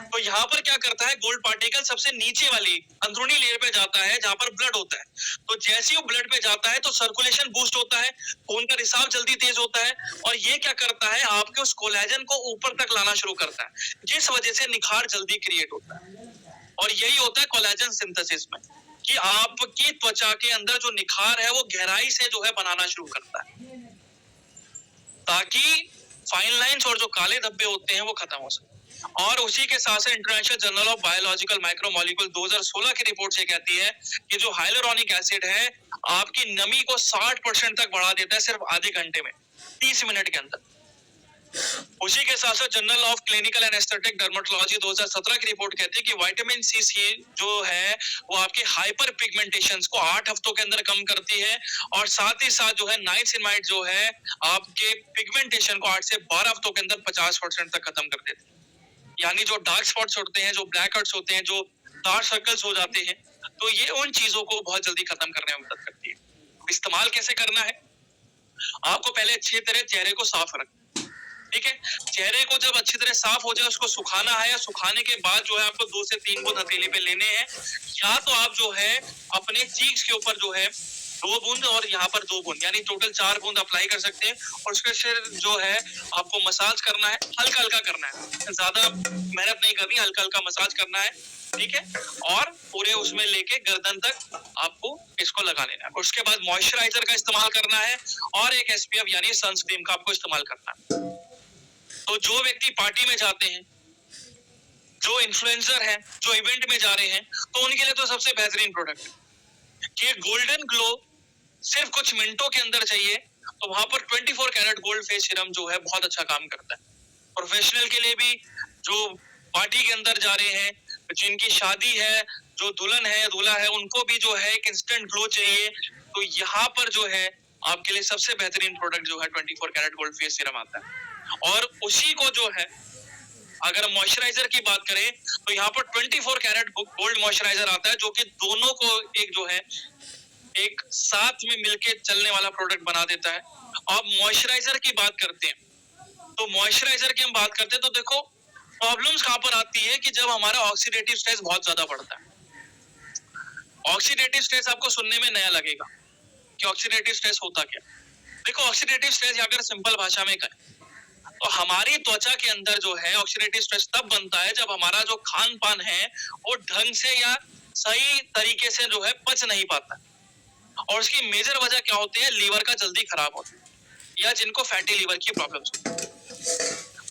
तो यहाँ पर क्या करता है, गोल्ड पार्टिकल सबसे नीचे वाली अंदरूनी लेयर पे जाता है जहां पर ब्लड होता है। तो जैसे ही वो ब्लड पे जाता है तो सर्कुलेशन बूस्ट होता है, खून का रिसाव जल्दी तेज होता है और ये क्या करता है, आपके उस कोलेजन को ऊपर तक लाना शुरू करता है, जिस वजह से निखार जल्दी क्रिएट होता है। और यही होता है कोलेजन सिंथेसिस में कि आपकी त्वचा के अंदर जो निखार है वो गहराई से जो है बनाना शुरू करता है, ताकि फाइन लाइंस और जो काले धब्बे होते हैं वो खत्म हो सके। और उसी के साथ साथ international journal of biological micromolecule 2016 की रिपोर्ट से कहती है कि जो हाइलुरोनिक एसिड है आपकी नमी को 60% तक बढ़ा देता है सिर्फ आधे घंटे में, 30 मिनट के अंदर। उसी के साथ साथ journal of clinical and aesthetic dermatology 2017 की रिपोर्ट कहती है कि विटामिन सी जो है वो आपके हाइपर पिगमेंटेशंस को 8 हफ्तों के अंदर कम करती है और साथ ही साथ जो है नाइसिनमाइड जो है आपके पिगमेंटेशन को 8 से 12 हफ्तों के अंदर 50% तक खत्म कर देती है। यानी जो डार्क स्पॉट्स होते हैं, जो ब्लैक हेड्स होते हैं, जो डार्क सर्कल्स हो जाते हैं, तो ये उन चीजों को बहुत जल्दी खत्म करने में मदद करती है। इस्तेमाल कैसे करना है, आपको पहले अच्छी तरह चेहरे को साफ रखना, ठीक है। चेहरे को जब अच्छी तरह साफ हो जाए उसको सुखाना है, या सुखाने के बाद जो है आपको 2 से 3 बूंद हथेली पे लेने हैं, या तो आप जो है अपने चीक्स के ऊपर जो है 2 बूंद और यहाँ पर 2 बूंद, यानी टोटल 4 बूंद अप्लाई कर सकते हैं। और उसके फिर जो है आपको मसाज करना है, हल्का हल्का करना है, ज्यादा मेहनत नहीं करनी, हल्का हल्का मसाज करना है, ठीक है। और पूरे उसमें लेके गर्दन तक आपको इसको लगा लेना है। उसके बाद मॉइस्चराइजर का इस्तेमाल करना है और एक SPF यानी सनस्क्रीन का आपको इस्तेमाल करना है। तो जो व्यक्ति पार्टी में जाते हैं, जो इन्फ्लुएंसर हैं, जो इवेंट में जा रहे हैं, तो उनके लिए तो सबसे बेहतरीन प्रोडक्ट है कि गोल्डन ग्लो सिर्फ कुछ मिनटों के अंदर चाहिए, तो वहां पर 24 कैरेट गोल्ड फेस सीरम जो है बहुत अच्छा काम करता है। प्रोफेशनल के लिए भी, जो पार्टी के अंदर जा रहे हैं, जिनकी शादी है, जो दुल्हन है, दूल्हा है, उनको भी जो है एक इंस्टेंट ग्लो चाहिए, तो यहाँ पर जो है आपके लिए सबसे बेहतरीन प्रोडक्ट जो है 24 कैरेट गोल्ड फेस सीरम आता है। और उसी को जो है अगर मॉइस्चराइजर की बात करें तो यहाँ पर 24 कैरेट गोल्ड मॉइस्चराइजर आता है, जो कि दोनों को एक जो है एक साथ में मिलके चलने वाला प्रोडक्ट बना देता है। अब मॉइस्चराइजर की बात करते हैं, तो मॉइस्चराइजर की हम बात करते हैं तो देखो प्रॉब्लम्स कहाँ पर आती है कि जब हमारा ऑक्सीडेटिव स्ट्रेस बहुत ज्यादा बढ़ता है। ऑक्सीडेटिव स्ट्रेस आपको सुनने में नया लगेगा कि ऑक्सीडेटिव स्ट्रेस होता क्या। देखो ऑक्सीडेटिव स्ट्रेस अगर सिंपल भाषा में कहें तो हमारी त्वचा के अंदर जो है ऑक्सीडेटिव स्ट्रेस तब बनता है जब हमारा जो खान पान है वो ढंग से या सही तरीके से जो है पच नहीं पाता। और उसकी मेजर वजह क्या होती है? लीवर का जल्दी खराब होता है या जिनको फैटी लीवर की प्रॉब्लम्स होती है।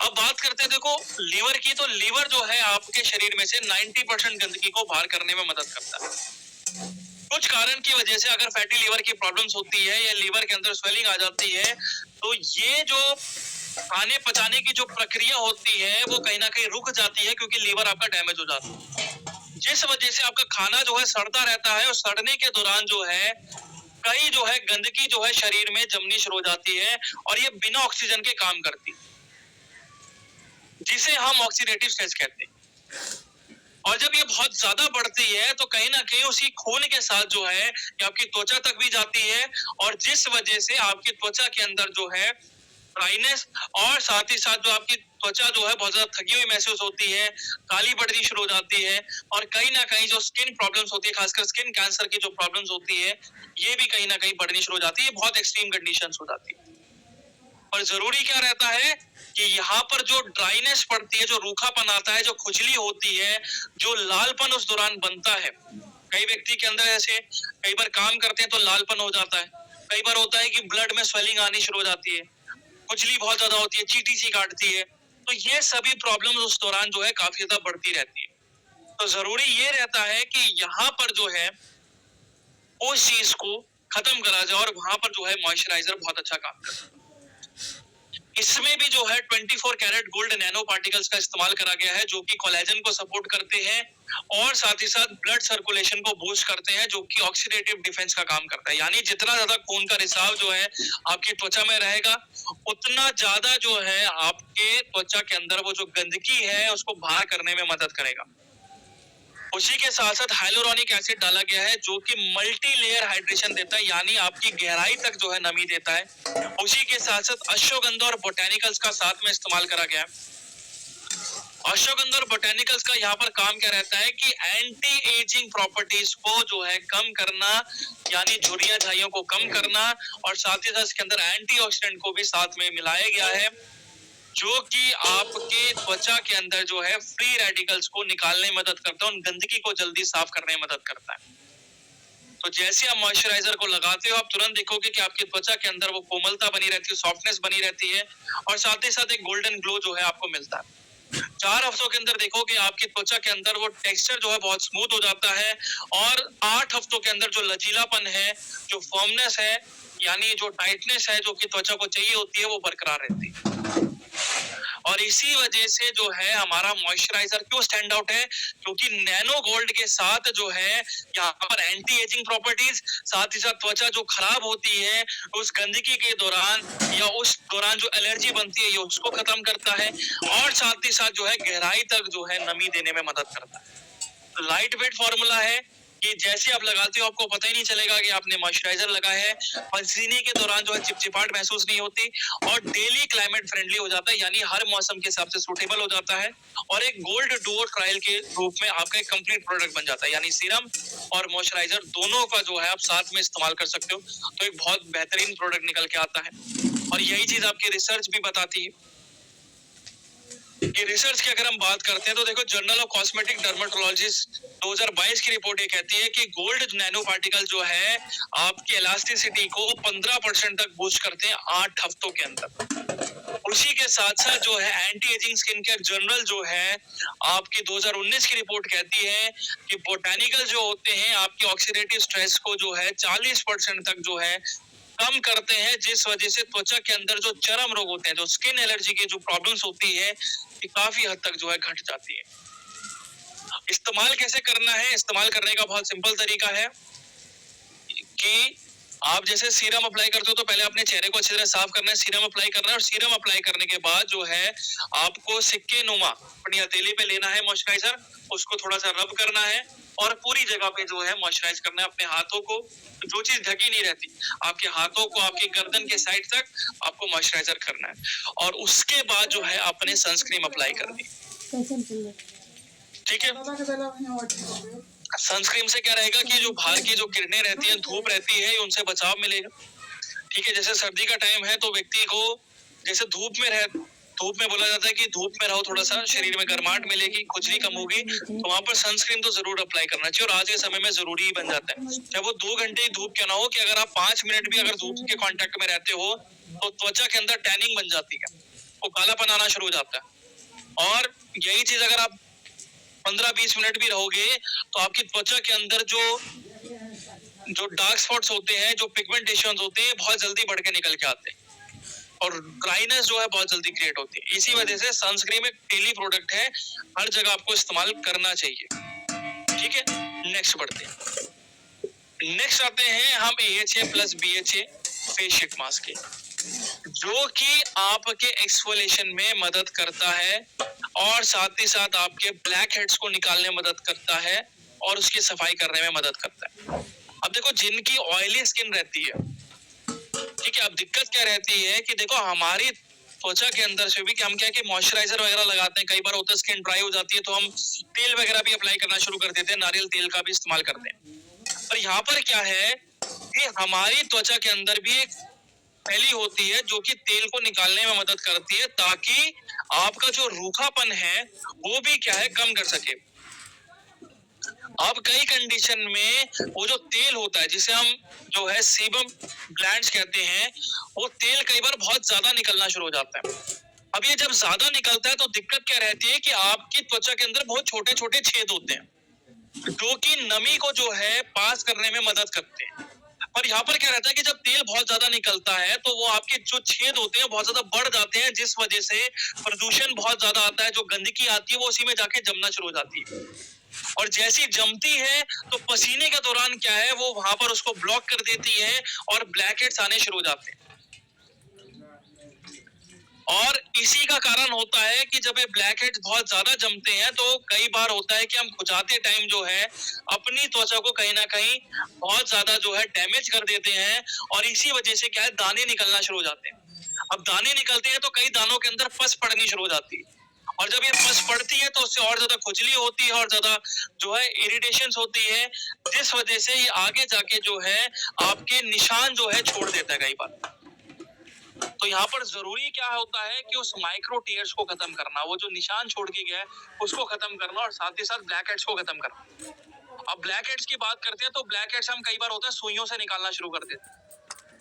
अब बात करते हैं देखो लीवर की, तो लीवर जो है आपके शरीर में से 90% गंदगी को बाहर करने में मदद करता है। कुछ कारण की वजह से अगर फैटी लीवर की प्रॉब्लम्स होती है या लीवर के अंदर स्वेलिंग आ जाती है, तो ये जो खाने पचाने की जो प्रक्रिया होती है वो कहीं ना कहीं रुक जाती है, क्योंकि लीवर आपका डैमेज हो जाता है, जिस वजह से आपका खाना जो है सड़ता रहता है और सड़ने के दौरान जो है कई जो है गंदगी जो है शरीर में जमनी शुरू हो जाती है और ये बिना ऑक्सीजन के काम करती है, जिसे हम ऑक्सीडेटिव स्ट्रेस कहते हैं। और जब ये बहुत ज्यादा बढ़ती है तो कहीं ना कहीं उसी खून के साथ जो है ये आपकी त्वचा तक भी जाती है, और जिस वजह से आपकी त्वचा के अंदर जो है ड्राइनेस और साथ ही साथ जो आपकी त्वचा जो है बहुत ज्यादा थकी हुई महसूस होती है, काली पड़नी शुरू हो जाती है, और कहीं ना कहीं जो स्किन प्रॉब्लम्स होती है, खासकर स्किन कैंसर की जो प्रॉब्लम्स होती है, ये भी कहीं ना कहीं बढ़नी शुरू हो जाती है। बहुत एक्सट्रीम कंडीशंस हो जाती है। और जरूरी क्या रहता है कि यहाँ पर जो ड्राइनेस पड़ती है, जो रूखापन आता है, जो खुजली होती है, जो लालपन उस दौरान बनता है, कई व्यक्ति के अंदर ऐसे कई बार काम करते हैं तो लालपन हो जाता है, कई बार होता है कि ब्लड में स्वेलिंग आनी शुरू हो जाती है, खुजली बहुत ज्यादा होती है, चींटी सी काटती है, तो ये सभी प्रॉब्लम्स उस दौरान जो है काफी ज्यादा बढ़ती रहती है। तो जरूरी ये रहता है कि यहाँ पर जो है उस चीज को खत्म करा जाए और वहां पर जो है मॉइस्चराइजर बहुत अच्छा काम करता है। इसमें भी जो है 24 कैरेट गोल्ड नैनो पार्टिकल्स का इस्तेमाल करा गया है, जो कि कोलेजन को सपोर्ट करते हैं और साथ ही साथ ब्लड सर्कुलेशन को बूस्ट करते हैं, जो कि ऑक्सीडेटिव डिफेंस का काम करता है। यानी जितना ज्यादा खून का रिसाव जो है आपकी त्वचा में रहेगा, उतना ज्यादा जो है आपके त्वचा के अंदर वो जो गंदगी है उसको बाहर करने में मदद करेगा। उसी के साथ साथ हाइलोरोनिक एसिड डाला गया है, जो कि मल्टी लेयर हाइड्रेशन देता है, यानी आपकी गहराई तक जो है नमी देता है। उसी के साथ साथ अश्वगंधा और बोटेनिकल्स का साथ में इस्तेमाल करा गया है। अश्वगंधा और बोटेनिकल्स का यहाँ पर काम क्या रहता है कि एंटी एजिंग प्रॉपर्टीज को जो है कम करना, यानी झुर्रियां झाइयों को कम करना, और साथ ही साथ इसके अंदर एंटीऑक्सीडेंट को भी साथ में मिलाया गया है, जो कि आपके त्वचा के अंदर जो है फ्री रेडिकल्स को निकालने में मदद करता है, उन गंदगी को जल्दी साफ करने में मदद करता है। तो जैसे आप मॉइस्चराइजर को लगाते हो, आप तुरंत देखोगे कि आपकी त्वचा के अंदर वो कोमलता बनी रहती है, सॉफ्टनेस बनी रहती है, और साथ ही साथ एक गोल्डन ग्लो जो है आपको मिलता है। 4 हफ्तों के अंदर देखोगे आपकी त्वचा के अंदर वो टेक्सचर जो है बहुत स्मूथ हो जाता है, और 8 हफ्तों के अंदर जो लचीलापन है, जो फर्मनेस है, यानी जो टाइटनेस है जो कि त्वचा को चाहिए होती है, वो बरकरार रहती है। और इसी वजह से जो है हमारा मॉइस्चराइजर क्यों स्टैंड आउट है, क्योंकि नैनो गोल्ड के साथ जो है यहाँ पर एंटी एजिंग प्रॉपर्टीज, साथ ही साथ त्वचा जो खराब होती है उस गंदगी के दौरान या उस दौरान जो एलर्जी बनती है ये उसको खत्म करता है, और साथ ही साथ जो है गहराई तक जो है नमी देने में मदद करता है। लाइट वेट फॉर्मूला है कि जैसे आप लगाते हो आपको पता ही नहीं चलेगा कि आपने मॉइस्चराइजर लगा है, पसीने के दौरान जो है चिपचिपाहट महसूस नहीं होती, और डेली क्लाइमेट फ्रेंडली हो जाता है, यानी हर मौसम के हिसाब से सूटेबल हो जाता है, और एक गोल्ड डुओ ट्रायल के रूप में आपका एक कंप्लीट प्रोडक्ट बन जाता है, यानी सीरम और मॉइस्चराइजर दोनों का जो है आप साथ में इस्तेमाल कर सकते हो, तो एक बहुत बेहतरीन प्रोडक्ट निकल के आता है। और यही चीज आपकी रिसर्च भी बताती है। ये रिसर्च की अगर हम बात करते हैं तो देखो जर्नल ऑफ कॉस्मेटिक डर्मेटोलॉजिस्ट 2022 की रिपोर्ट ये कहती है कि गोल्ड नैनो पार्टिकल जो है आपकी इलास्टिसिटी को 15% तक बूस्ट करते हैं 8 हफ्तों के अंदर। उसी के साथ साथ जो है anti ageing skin care journal जो है आपकी 2019 की रिपोर्ट कहती है कि बोटेनिकल जो होते हैं आपकी ऑक्सीडेटिव स्ट्रेस को जो है 40% तक जो है कम करते हैं, जिस वजह से त्वचा के अंदर जो चर्म रोग होते हैं, जो स्किन एलर्जी की जो प्रॉब्लम्स होती है, ये काफी हद तक जो है घट जाती है। इस्तेमाल कैसे करना है? इस्तेमाल करने का बहुत सिंपल तरीका है कि आप जैसे सीरम अप्लाई करते हो तो पहले अपने चेहरे को अच्छी तरह साफ करना है, सीरम अप्लाई करना है, और सीरम अप्लाई करने के बाद जो है आपको सिक्के नुमा अपनी हथेली पे लेना है मॉइस्चराइजर, उसको थोड़ा सा रब करना है, और पूरी जगह पे जो है मॉइस्चराइज करना है अपने हाथों को, जो चीज ढकी नहीं रहती, आपके हाथों को आपकी गर्दन के साइड तक आपको मॉइस्चराइजर करना है, और उसके बाद जो है अपने सनस्क्रीन अप्लाई करनी है। ठीक है, सनस्क्रीन से क्या रहेगा कि जो बाहर की जो किरणें रहती हैं, धूप रहती है, उनसे बचाव मिलेगा। ठीक है, जैसे सर्दी का टाइम है तो व्यक्ति को जैसे धूप में बोला जाता है कि धूप में रहो, थोड़ा सा शरीर में गर्माहट मिलेगी, खुजली कम होगी, तो वहां पर सनस्क्रीन तो जरूर अप्लाई करना चाहिए और आज के समय में जरूरी ही बन जाता है। चाहे वो 2 घंटे ही धूप क्यों ना हो, कि अगर आप 5 मिनट भी अगर धूप के कांटेक्ट में रहते हो तो त्वचा के अंदर टैनिंग बन जाती है, वो कालापन आना शुरू हो जाता है। और यही चीज अगर आप 15-20 मिनट भी रहोगे तो आपकी त्वचा के अंदर जो डार्क स्पॉट्स होते हैं, जो पिगमेंटेशन होते हैं, बहुत जल्दी बढ़ के निकल के आते हैं और ड्राइनेस जो है बहुत जल्दी क्रिएट होती है। इसी वजह से सनस्क्रीन एक डेली प्रोडक्ट है, हर जगह आपको इस्तेमाल करना चाहिए। ठीक है, नेक्स्ट बढ़ते हैं। नेक्स्ट आते हैं हम AHA plus BHA face sheet mask के, जो कि आपके एक्सफोलिएशन में मदद करता है और साथ ही साथ आपके ब्लैक हेड्स को निकालने में मदद करता है और उसकी सफाई करने में मदद करता है। अब देखो, जिनकी ऑयली स्किन रहती है, ठीक है, अब दिक्कत क्या रहती है कि देखो हमारी त्वचा के अंदर से भी कि हम क्या है कि मॉइस्चराइजर वगैरह लगाते हैं, कई बार होता है स्किन ड्राई हो जाती है तो हम तेल वगैरह भी अप्लाई करना शुरू कर देते हैं, नारियल तेल का भी इस्तेमाल करते हैं। पर यहाँ पर क्या है कि हमारी त्वचा के अंदर भी एक थैली होती है जो कि तेल को निकालने में मदद करती है, ताकि आपका जो रूखापन है वो भी क्या है कम कर सके। अब कई कंडीशन में वो जो तेल होता है, जिसे हम जो है सीबम ग्लैंड्स कहते हैं, वो तेल कई बार बहुत ज्यादा निकलना शुरू हो जाता है। अब ये जब ज्यादा निकलता है तो दिक्कत क्या रहती है कि आपकी त्वचा के अंदर बहुत छोटे छोटे छेद होते हैं, जो कि नमी को जो है पास करने में मदद करते हैं। और यहाँ पर क्या रहता है कि जब तेल बहुत ज्यादा निकलता है तो वो आपके जो छेद होते हैं बहुत ज्यादा बढ़ जाते हैं, जिस वजह से प्रदूषण बहुत ज्यादा आता है, जो गंदगी आती है वो उसी में जाके जमना शुरू हो जाती है। और जैसी जमती है तो पसीने के दौरान क्या है वो वहां पर उसको ब्लॉक कर देती है और ब्लैक हेड्स आने शुरू हो जाते हैं। और इसी का कारण होता है कि जब ये ब्लैक हेड्स बहुत ज्यादा जमते हैं तो कई बार होता है कि हम खुजाते टाइम जो है अपनी त्वचा को कहीं ना कहीं बहुत ज्यादा जो है डैमेज कर देते हैं और इसी वजह से क्या है दाने निकलना शुरू हो जाते हैं। अब दाने निकलते हैं तो कई दानों के अंदर पस पड़नी शुरू हो जाती है और जब ये पस पड़ती है तो उससे और ज्यादा खुजली होती है और ज्यादा जो है इरिटेशंस होती है, जिस वजह से ये आगे जाके जो है आपके निशान जो है छोड़ देता है कई बार। तो यहाँ पर जरूरी क्या होता है कि उस माइक्रो टीयर्स को खत्म करना, वो जो निशान छोड़ के गया है उसको खत्म करना और साथ ही साथ ब्लैक हेड्स को खत्म करना। अब ब्लैक हेड्स की बात करते हैं तो ब्लैक हेड्स हम कई बार होता है सुइयों से निकालना शुरू कर देते हैं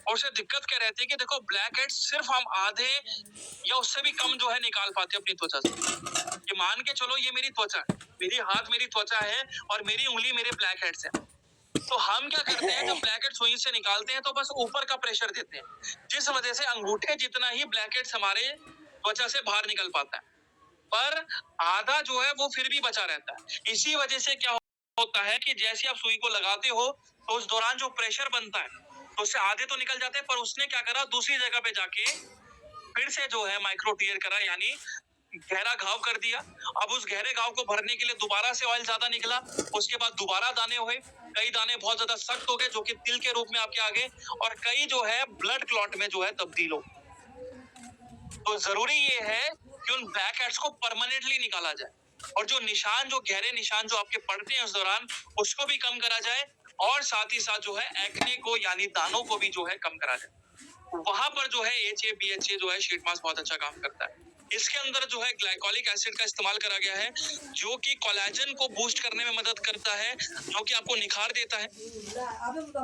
और उससे दिक्कत क्या रहती है कि देखो ब्लैक हेड्स सिर्फ हम आधे या उससे भी कम जो है निकाल पाते हैं अपनी त्वचा से। कि मान के चलो ये मेरी त्वचा है, मेरी हाथ मेरी त्वचा है और मेरी उंगली मेरे ब्लैक हेड्स है, तो हम क्या करते हैं जब ब्लैक हेड्स सुई से निकालते हैं तो बस ऊपर का प्रेशर देते हैं, जिस वजह से अंगूठे जितना ही ब्लैक हेड्स हमारे त्वचा से बाहर निकल पाता है, पर आधा जो है वो फिर भी बचा रहता है। इसी वजह से क्या होता है कि जैसे आप सुई को लगाते हो तो उस दौरान जो प्रेशर बनता है तो उससे आधे तो निकल जाते हैं, पर उसने क्या करा दूसरी जगह पे जाके फिर से जो है माइक्रो टीयर करा, यानी गहरा घाव कर दिया। अब उस गहरे घाव को भरने के लिए दोबारा से ऑयल ज्यादा निकला, उसके बाद दोबारा दाने हुए, कई दाने बहुत ज्यादा सख्त हो गए जो कि तिल के रूप में आपके आगे, और कई जो है ब्लड क्लॉट में जो है तब्दील हो। तो जरूरी ये है कि उन ब्लैक हेड्स को परमानेंटली निकाला जाए और जो निशान, जो गहरे निशान जो आपके पड़ते हैं उस दौरान, उसको भी कम करा जाए और साथ ही साथ जो है एक्ने को यानी दानों को भी जो है कम करा जाए। वहां पर जो है AHA BHA जो है शीट मास्क बहुत अच्छा काम करता है। इसके अंदर जो है ग्लाइकोलिक एसिड का इस्तेमाल करा गया है जो कि कोलेजन को बूस्ट करने में मदद करता है, जो कि आपको निखार देता है।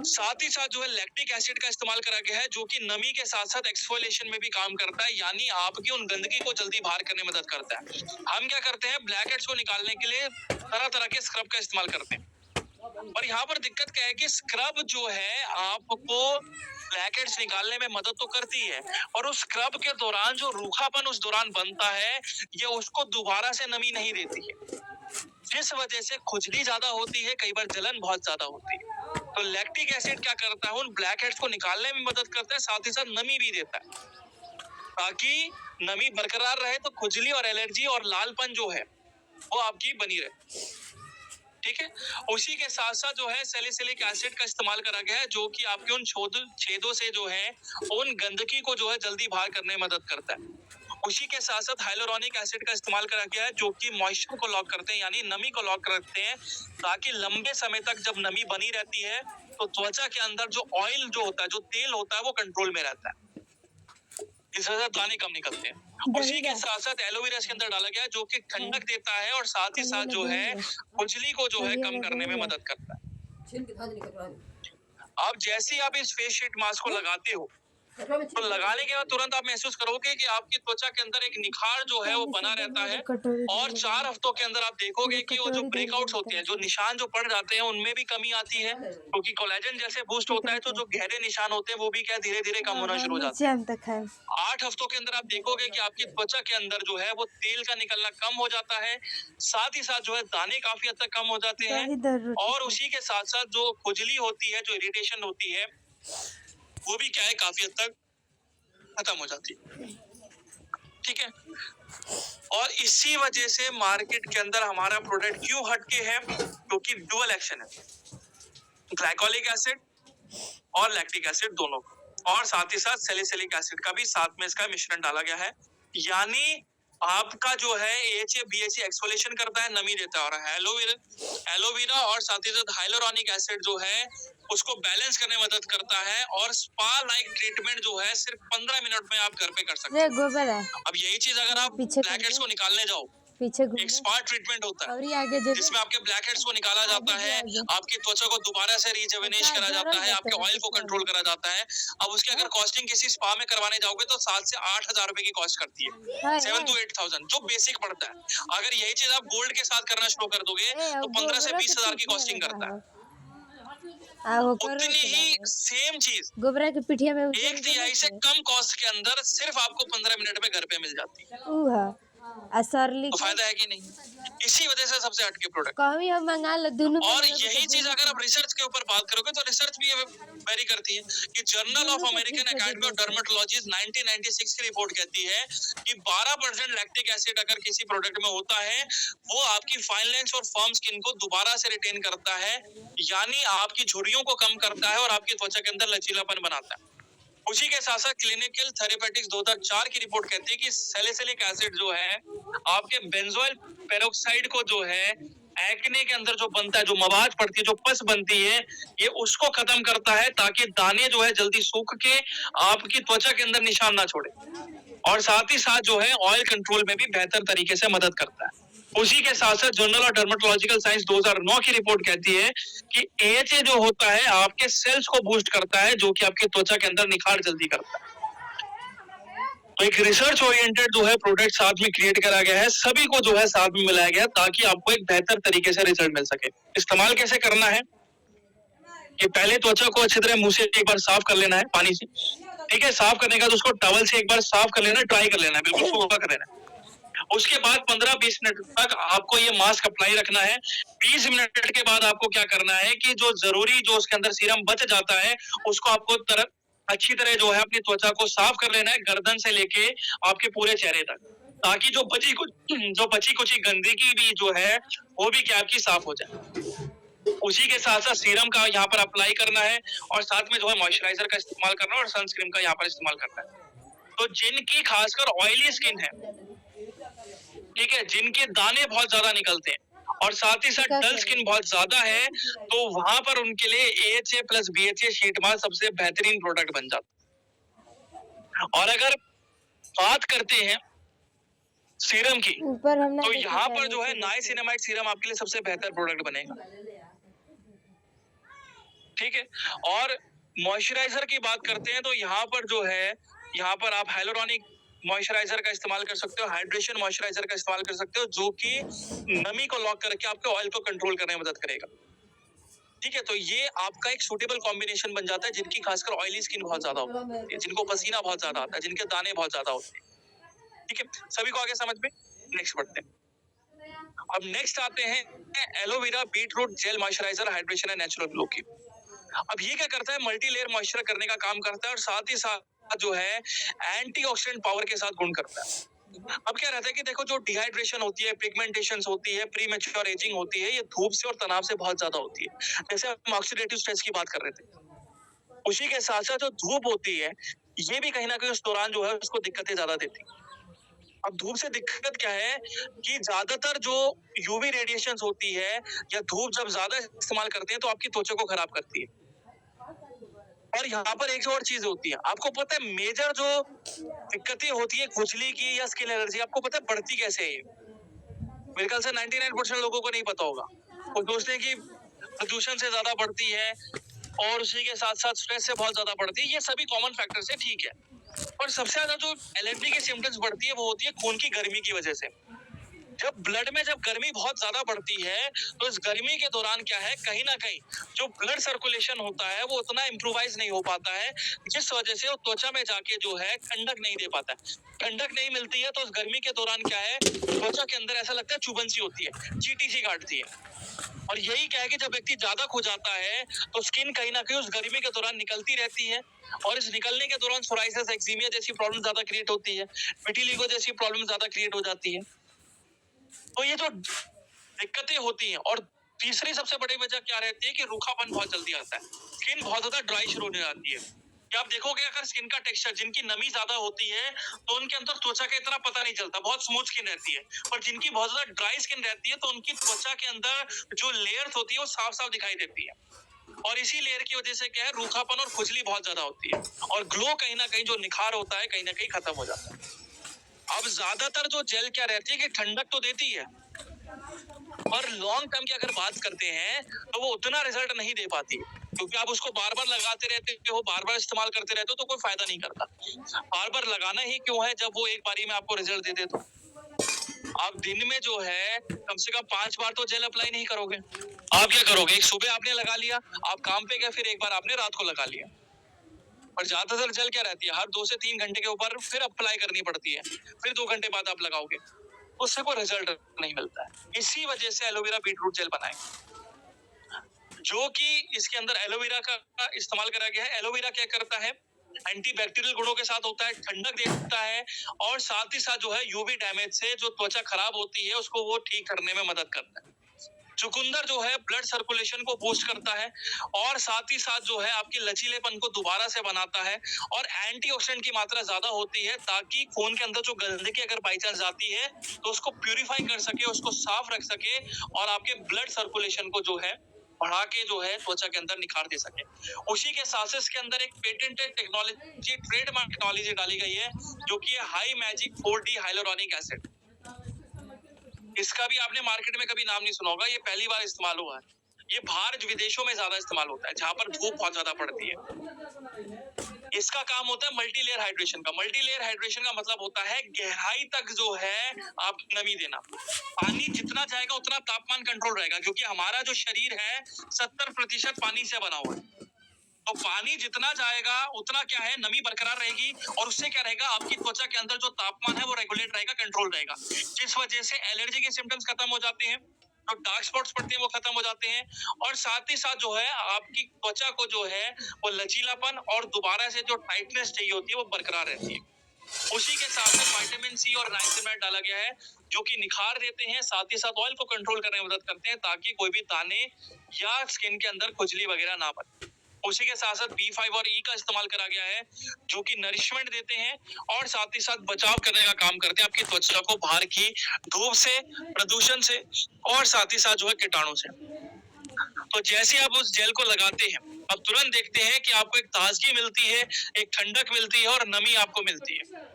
साथ ही साथ जो है लैक्टिक एसिड का इस्तेमाल करा गया है जो कि नमी के साथ साथ एक्सफोलिएशन में भी काम करता है, यानी आपकी उन गंदगी को जल्दी बाहर करने में मदद करता है। हम क्या करते हैं ब्लैक हेड्स को निकालने के लिए तरह तरह के स्क्रब का इस्तेमाल करते हैं, और यहाँ पर दिक्कत क्या है कि स्क्रब जो है आपको ब्लैक हेड्स निकालने में मदद तो करती है और उस स्क्रब के दौरान जो रूखापन उस दौरान बनता है ये उसको दोबारा से नमी नहीं देती है, जिस वजह से खुजली ज्यादा होती है, कई बार जलन बहुत ज्यादा होती है। तो लैक्टिक एसिड क्या करता है उन ब्लैक हेड्स को निकालने में मदद करता है, साथ ही साथ नमी भी देता है, ताकि नमी बरकरार रहे तो खुजली और एलर्जी और लालपन जो है वो आपकी बनी रहे। ठीक है, उसी के साथ साथ जो है सैलिसिलिक एसिड का इस्तेमाल करा गया है जो कि आपके उन छेदों से जो है उन गंदगी को जो है जल्दी बाहर करने में मदद करता है। उसी के साथ साथ हाइलोरोनिक एसिड का इस्तेमाल करा गया है जो कि मॉइस्चर को लॉक करते हैं, यानी नमी को लॉक करते हैं, ताकि लंबे समय तक जब नमी बनी रहती है तो त्वचा के अंदर जो ऑयल जो होता है, जो तेल होता है वो कंट्रोल में रहता है। इस वजह से दाने कम निकलते हैं। उसी के साथ साथ एलोवेरा इसके अंदर डाला गया है जो कि ठंडक देता है और साथ ही साथ जो है खुजली को जो है कम करने में मदद करता है। अब जैसे ही आप इस फेस शीट मास्क को लगाते हो तो लगाने के बाद तुरंत आप महसूस करोगे कि आपकी त्वचा के अंदर एक निखार जो है वो बना रहता है और 4 हफ्तों के अंदर आप देखोगे कि वो जो ब्रेकआउट्स होते हैं, जो निशान जो पड़ जाते हैं, उनमें भी कमी आती है क्योंकि कोलेजन जैसे बूस्ट होता है तो जो गहरे निशान होते हैं वो भी क्या धीरे धीरे कम होना शुरू हो जाते हैं। 8 हफ्तों के अंदर आप देखोगे कि आपकी त्वचा के अंदर जो है वो तेल का निकलना कम हो जाता है, साथ ही साथ जो है दाने काफी हद तक कम हो जाते हैं और उसी के साथ साथ जो खुजली होती है, जो इरिटेशन होती है, वो भी क्या है काफी हद तक खत्म हो जाती है। ठीक है, और इसी वजह से मार्केट के अंदर हमारा प्रोडक्ट क्यों हटके है, क्योंकि डुअल एक्शन है, ग्लाइकोलिक एसिड और लैक्टिक एसिड दोनों, और साथ ही साथ सैलिसिलिक एसिड का भी साथ में इसका मिश्रण डाला गया है। यानी आपका जो है AHA BHA एक्सफोलिएशन करता है, नमी देता है, और एलोवेरा और साथ ही साथ हाइलुरोनिक एसिड जो है उसको बैलेंस करने में मदद करता है, और स्पा लाइक ट्रीटमेंट जो है सिर्फ 15 मिनट में आप घर पे कर सकते हैं। अब यही चीज अगर आप ब्लैकहेड्स को निकालने जाओ, एक स्पा ट्रीटमेंट होता है जिसमें आपके ब्लैकहेड्स को निकाला जाता है, आपकी त्वचा को दोबारा से रिजुवेनेट करा जाता है, आपके ऑयल को कंट्रोल करा जाता है। अब उसकी अगर कॉस्टिंग किसी स्पा में करवाने जाओगे तो 7 से 8 हजार रुपए की कॉस्ट करती है, 7 to 8,000 जो बेसिक पड़ता है। अगर यही चीज आप गोल्ड के साथ करना शुरू कर दोगे तो 15 से 20 हजार की कॉस्टिंग करता है। उतनी ही सेम चीज गोबरा की पिठिया में 1/3 से कम कॉस्ट के अंदर सिर्फ आपको 15 मिनट में घर पे मिल जाती है। तो फायदा है कि नहीं? इसी वजह से सबसे हटके प्रोडक्ट हम मंगा लो दोनों। और यही चीज अगर आप रिसर्च के ऊपर बात करोगे तो रिसर्च भी वेरी करती है कि journal of American academy of dermatology 1996 की रिपोर्ट कहती है कि 12% लैक्टिक एसिड अगर किसी प्रोडक्ट में होता है वो आपकी फाइन लाइंस और फर्म स्किन को दोबारा से रिटेन करता है, यानी आपकी झुर्रियों को कम करता है और आपकी त्वचा के अंदर लचीलापन बनाता है। उसी के साथ साथ क्लिनिकल थेरेपेटिक्स 2004 की रिपोर्ट कहती है कि सैलिसिलिक एसिड जो है आपके बेंजोइल पेरोक्साइड को जो है एक्ने के अंदर जो बनता है, जो मवाद पड़ती है, जो पस बनती है, ये उसको खत्म करता है ताकि दाने जो है जल्दी सूख के आपकी त्वचा के अंदर निशान ना छोड़े, और साथ ही साथ जो है ऑयल कंट्रोल में भी बेहतर तरीके से मदद करता है। उसी के साथ साथ जर्नल ऑफ डर्मेटोलॉजिकल साइंस 2009 की रिपोर्ट कहती है कि AHA जो होता है आपके सेल्स को बूस्ट करता है, जो कि आपकी त्वचा के अंदर निखार जल्दी करता है। तो एक रिसर्च ओरिएंटेड जो है प्रोडक्ट साथ में क्रिएट करा गया है, सभी को जो है साथ में मिलाया गया ताकि आपको एक बेहतर तरीके से रिजल्ट मिल सके। इस्तेमाल कैसे करना है कि पहले त्वचा को अच्छी तरह मुंह से एक बार साफ कर लेना है पानी से, ठीक है, साफ करने के बाद उसको टॉवल से एक बार साफ कर लेना, ड्राई कर लेना है, बिल्कुल सूखा कर लेना है। उसके बाद 15-20 मिनट तक आपको ये मास्क अप्लाई रखना है। 20 मिनट के बाद आपको क्या करना है कि जो जरूरी जो उसके अंदर सीरम बच जाता है उसको आपको अच्छी तरह जो है अपनी त्वचा को साफ कर लेना है, गर्दन से लेके आपके पूरे चेहरे तक, ताकि जो बची कुछ गंदगी भी जो है वो भी क्या आपकी साफ हो जाए। उसी के साथ साथ सीरम का यहाँ पर अप्लाई करना है और साथ में जो है मॉइस्चराइजर का इस्तेमाल करना है और सनस्क्रीन का यहाँ पर इस्तेमाल करना है। तो जिनकी खासकर ऑयली स्किन है, ठीक है, जिनके दाने बहुत ज्यादा निकलते हैं और साथ ही साथ डल स्किन बहुत ज्यादा है, तो वहां पर उनके लिए AHA plus BHA sheet mask सबसे बेहतरीन प्रोडक्ट बन जाता है। और अगर बात करते हैं सीरम की, तो यहाँ पर जो है नाइसिनामाइड सीरम आपके लिए सबसे बेहतर प्रोडक्ट बनेगा, ठीक है। और मॉइस्चराइजर की बात करते हैं तो यहाँ पर जो है, यहाँ पर आप हाइलुरोनिक मॉइस्चराइजर का इस्तेमाल कर सकते हो, हाइड्रेशन मॉइस्चराइजर का इस्तेमाल कर सकते हो, जो कि नमी को लॉक करके आपके ऑयल को कंट्रोल करने में मदद करेगा, ठीक है। तो ये आपका एक सूटेबल कॉम्बिनेशन बन जाता है जिनकी खासकर ऑयली स्किन बहुत ज्यादा होती है, जिनको पसीना बहुत ज्यादा आता है, जिनके दाने बहुत ज्यादा होते हैं, ठीक है। सभी को आगे समझ में? नेक्स्ट बढ़ते हैं। अब नेक्स्ट आते हैं aloe vera beetroot gel moisturiser hydration and natural glow की। अब ये क्या करता है, मल्टी लेयर मॉइस्चर करने का काम करता है और साथ ही साथ जो है एंटीऑक्सीडेंट पावर के साथ गुण करता है। अब क्या रहता है कि देखो जो डिहाइड्रेशन होती है, पिगमेंटेशन होती है, प्रीमेच्योर एजिंग होती है, ये धूप से और तनाव से बहुत ज्यादा होती है। जैसे हम ऑक्सीडेटिव स्ट्रेस की बात कर रहे थे, उसी के साथ साथ जो धूप होती है ये भी कहीं ना कहीं उस दौरान जो है उसको दिक्कतें ज्यादा देती है। अब धूप से दिक्कत क्या है कि ज्यादातर जो यूवी रेडिएशंस होती है या धूप जब ज्यादा इस्तेमाल करते हैं तो आपकी त्वचा को खराब करती है, और यहाँ पर एक और चीज होती है, आपको पता है मेजर जो दिक्कतें होती है खुजली की या स्किन एलर्जी, आपको पता है बढ़ती कैसे है ये? मेरे ख्याल से 99% लोगों को नहीं पता होगा। वो सोचते हैं कि प्रदूषण से ज्यादा बढ़ती है और उसी के साथ साथ स्ट्रेस से बहुत ज्यादा बढ़ती है। ये सभी कॉमन फैक्टर्स है, ठीक है। और सबसे ज्यादा जो एलर्जी की सिम्टम्स बढ़ती है वो होती है खून की गर्मी की वजह से। जब ब्लड में जब गर्मी बहुत ज्यादा बढ़ती है तो इस गर्मी के दौरान क्या है, कहीं ना कहीं जो ब्लड सर्कुलेशन होता है वो उतना इम्प्रोवाइज नहीं हो पाता है, जिस वजह से वो त्वचा में जाके जो है ठंडक नहीं दे पाता है। ठंडक नहीं मिलती है तो उस गर्मी के दौरान क्या है, त्वचा के अंदर ऐसा लगता है चुभन सी होती है, चींटी सी काटती है। और यही क्या है कि जब व्यक्ति ज्यादा खो जाता है तो स्किन कहीं ना कहीं उस गर्मी के दौरान निकलती रहती है और इस निकलने के दौरान सोराइसिस, एक्जीमिया जैसी प्रॉब्लम ज्यादा क्रिएट होती है, विटिलिगो जैसी प्रॉब्लम ज्यादा क्रिएट हो जाती है। तो ये जो दिक्कतें होती हैं, और तीसरी सबसे बड़ी वजह क्या रहती है कि रूखापन बहुत जल्दी आता है, स्किन बहुत ज्यादा ड्राई शुरू होने जाती है। क्या आप देखोगे अगर स्किन का टेक्सचर, जिनकी नमी ज्यादा होती है तो उनके अंदर त्वचा का इतना पता नहीं चलता, बहुत स्मूथ स्किन रहती है। और जिनकी बहुत ज्यादा ड्राई स्किन रहती है तो उनकी त्वचा के अंदर जो लेयर्स होती है वो साफ साफ दिखाई देती है। और इसी लेयर की वजह से क्या है, रूखापन और खुजली बहुत ज्यादा होती है और ग्लो कहीं ना कहीं जो निखार होता है कहीं ना कहीं खत्म हो जाता है। अब ज्यादातर जो जेल क्या रहती है कि ठंडक तो देती है, और लॉन्ग टर्म की अगर बात करते हैं तो वो उतना रिजल्ट नहीं दे पाती, क्योंकि आप उसको बार बार लगाते रहते हो, बार बार इस्तेमाल करते रहते हो तो कोई फायदा नहीं करता। बार बार लगाना ही क्यों है जब वो एक बारी में आपको रिजल्ट दे दे तो। आप दिन में जो है कम से कम 5 बार तो जेल अप्लाई नहीं करोगे। आप क्या करोगे, एक सुबह आपने लगा लिया, आप काम पे गए, फिर एक बार आपने रात को लगा लिया। और ज्यादातर जेल क्या रहती है, हर 2 से 3 घंटे के ऊपर फिर अप्लाई करनी पड़ती है, फिर 2 घंटे बाद आप लगाओगे, उससे कोई रिजल्ट नहीं मिलता है। इसी वजह से एलोवेरा बीटरूट जेल बनाए, जो कि इसके अंदर एलोवेरा का इस्तेमाल करा गया है। एलोवेरा क्या करता है, एंटीबैक्टीरियल गुणों के साथ होता है, ठंडक देता है और साथ ही साथ जो है यूवी डैमेज से जो त्वचा खराब होती है उसको वो ठीक करने में मदद करता है। चुकंदर जो है ब्लड सर्कुलेशन को बूस्ट करता है और साथ ही साथ जो है आपके लचीलेपन को दोबारा से बनाता है, और एंटीऑक्सीडेंट की मात्रा ज्यादा होती है ताकि खून के अंदर जो गंदगी अगर बाई चांस जाती है तो उसको प्यूरिफाई कर सके, उसको साफ रख सके और आपके ब्लड सर्कुलेशन को जो है बढ़ा के जो है त्वचा के अंदर निखार दे सके। उसी के साथ इसके अंदर एक पेटेंटेड टेक्नोलॉजी, ट्रेडमार्क टेक्नोलॉजी डाली गई है जो कि high magic 4D hyaluronic acid. इसका भी आपने मार्केट में कभी नाम नहीं सुना होगा, ये पहली बार इस्तेमाल हुआ है। ये बाहर विदेशों में ज्यादा इस्तेमाल होता है जहां पर धूप बहुत ज्यादा पड़ती है। इसका काम होता है मल्टी लेयर हाइड्रेशन का। मल्टी लेयर हाइड्रेशन का मतलब होता है गहराई तक जो है आप नमी देना। पानी जितना जाएगा उतना तापमान कंट्रोल रहेगा, क्योंकि हमारा जो शरीर है 70% पानी से बना हुआ है। तो पानी जितना जाएगा उतना क्या है, नमी बरकरार रहेगी और उससे क्या रहेगा, आपकी त्वचा के अंदर जो तापमान है वो रेगुलेट रहेगा, कंट्रोल रहेगा, जिस वजह से एलर्जी के सिम्टम्स खत्म हो जाते हैं, जो डार्क स्पॉट्स पड़ते हैं वो खत्म हो जाते हैं, और साथ ही साथ जो है आपकी त्वचा को जो है वो लचीलापन और दोबारा से जो टाइटनेस चाहिए होती है वो बरकरार रहती है। उसी के साथ में विटामिन सी और नाइसिनमेट डाला गया है जो कि निखार देते हैं, साथ ही साथ ऑयल को कंट्रोल करने में मदद करते हैं ताकि कोई भी दाने या स्किन के अंदर खुजली वगैरह ना बने। उसी के साथ साथ B5 और E का इस्तेमाल करा गया है जो कि नरिशमेंट देते हैं और साथ ही साथ बचाव करने का काम करते हैं आपकी त्वचा को बाहर की धूप से, प्रदूषण से और साथ ही साथ जो है कीटाणु से। तो जैसे आप उस जेल को लगाते हैं, अब तुरंत देखते हैं कि आपको एक ताजगी मिलती है, एक ठंडक मिलती है और नमी आपको मिलती है।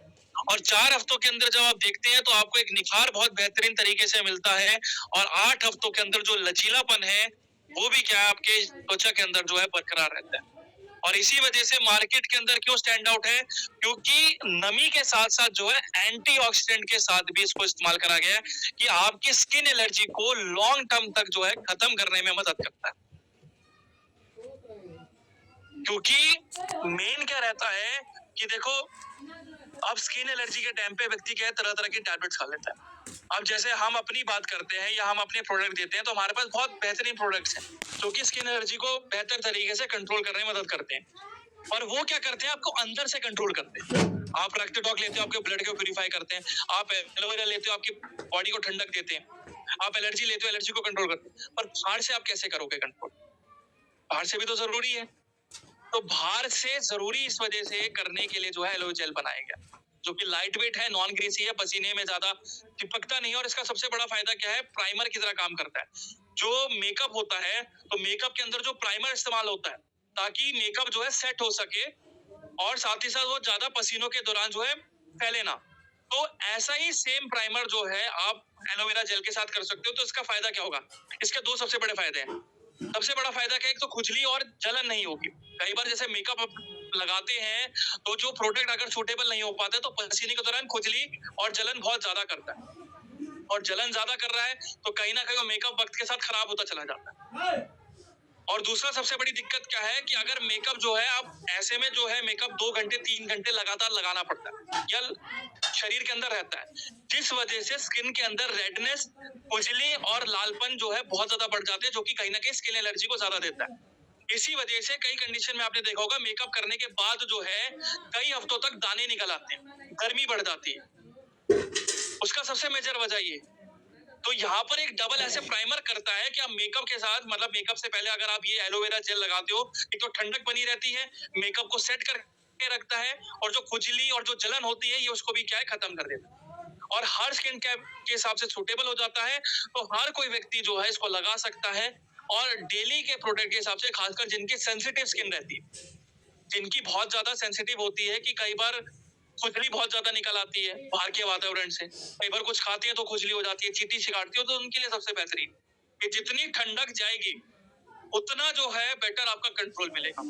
और 4 हफ्तों के अंदर जब आप देखते हैं तो आपको एक निखार बहुत बेहतरीन तरीके से मिलता है, और 8 हफ्तों के अंदर जो लचीलापन है वो भी क्या है आपके त्वचा के अंदर जो है बरकरार रहता है। और इसी वजह से मार्केट के अंदर क्यों स्टैंड आउट है, क्योंकि नमी के साथ साथ जो है एंटीऑक्सीडेंट के साथ भी इसको इस्तेमाल करा गया है कि आपकी स्किन एलर्जी को लॉन्ग टर्म तक जो है खत्म करने में मदद करता है। क्योंकि मेन क्या रहता है कि देखो, अब स्किन एलर्जी के टाइम पे व्यक्ति क्या है तरह तरह की टैबलेट्स खा लेता है। अब जैसे हम अपनी बात करते हैं या हम अपने प्रोडक्ट देते हैं तो हमारे पास बहुत बेहतरीन प्रोडक्ट्स हैं जो कि स्किन एलर्जी को बेहतर तरीके से कंट्रोल करने में मदद करते हैं। और वो क्या करते हैं, आपको अंदर से कंट्रोल करते हैं। आप रक्तटॉक लेते हो, आपके ब्लड को प्यूरिफाई करते हैं। आप एलोवेरा लेते हो, आपकी बॉडी को ठंडक देते हैं। आप एलर्जी लेते हो, एलर्जी को कंट्रोल करते हैं। पर बाहर से आप कैसे करोगे कंट्रोल, बाहर से भी तो जरूरी है। तो बाहर से जरूरी इस वजह से करने के लिए जो है एलोवेरा जेल बनाया गया, जो कि लाइट वेट है, नॉन ग्रीसी है, पसीने में ज्यादा चिपकता नहीं है, और इसका सबसे बड़ा फायदा क्या है, प्राइमर की तरह काम करता है। जो मेकअप होता है तो मेकअप के अंदर जो प्राइमर इस्तेमाल होता है ताकि मेकअप जो है सेट हो सके और साथ ही साथ वो ज्यादा पसीनों के दौरान जो है फैले ना। तो ऐसा ही सेम प्राइमर जो है आप एलोवेरा जेल के साथ कर सकते हो। तो इसका फायदा क्या होगा? इसके दो सबसे बड़े फायदे हैं। सबसे बड़ा फायदा क्या है? एक तो खुजली और जलन नहीं होगी। कई बार जैसे मेकअप आप लगाते हैं तो जो प्रोडक्ट अगर सूटेबल नहीं हो पाता है तो पसीने के दौरान खुजली और जलन बहुत ज्यादा करता है, और जलन ज्यादा कर रहा है तो कहीं ना कहीं वो मेकअप वक्त के साथ खराब होता चला जाता है। और दूसरा सबसे बड़ी दिक्कत क्या है कि अगर मेकअप जो है आप ऐसे में जो है मेकअप 2 घंटे 3 घंटे लगातार लगाना पड़ता है या शरीर के अंदर रहता है, जिस वजह से स्किन के अंदर रेडनेस, खुजली और लालपन जो है बहुत ज्यादा बढ़ जाते हैं, जो कि कहीं ना कहीं स्किन एलर्जी को ज्यादा देता है। इसी वजह से कई कंडीशन में आपने देखा होगा मेकअप करने के बाद जो है कई हफ्तों तक दाने निकल आते हैं, गर्मी बढ़ जाती है। उसका सबसे मेजर वजह ये। तो यहाँ पर एक डबल ऐसे प्राइमर करता है कि आप मेकअप के साथ, मतलब मेकअप से पहले अगर आप ये एलोवेरा जेल लगाते हो, एक तो ठंडक बनी रहती है, मेकअप को सेट करके रखता है, और जो खुजली और जो जलन होती है ये उसको भी क्या है खत्म कर देता है, और हर स्किन के हिसाब से सूटेबल हो जाता है। तो हर कोई व्यक्ति जो है इसको लगा सकता है, और डेली के प्रोडक्ट के हिसाब से, खासकर जिनकी सेंसिटिव स्किन रहती है, जिनकी बहुत ज्यादा सेंसिटिव होती है कि कई बार खुजली बहुत ज्यादा निकल आती है बाहर के वातावरण से, कई बार कुछ खाती है तो खुजली हो जाती है, चींटी चिकाटती हो, तो उनके लिए सबसे बेहतरीन कि जितनी ठंडक जाएगी उतना जो है बेटर आपका कंट्रोल मिलेगा।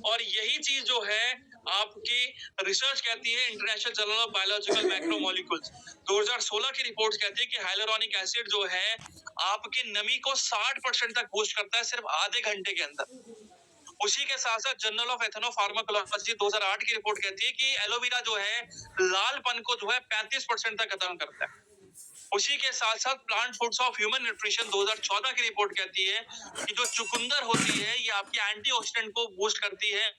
और यही चीज जो है आपकी रिसर्च कहती है, international journal of biological macromolecules 2016 की रिपोर्ट कहती है कि हाइलुरोनिक एसिड जो है आपकी नमी को 60% तक बूस्ट करता है सिर्फ आधे घंटे के अंदर। उसी के साथ साथ जर्नल ऑफ एथनोफार्माकोलॉजी 2008 की रिपोर्ट कहती है कि एलोवेरा जो है लालपन को जो है 35% तक खत्म करता है। उसी के साथ साथ plant foods of human nutrition 2014 की रिपोर्ट कहती है कि जो चुकंदर होती है ये आपकी एंटीऑक्सीडेंट को बूस्ट करती है,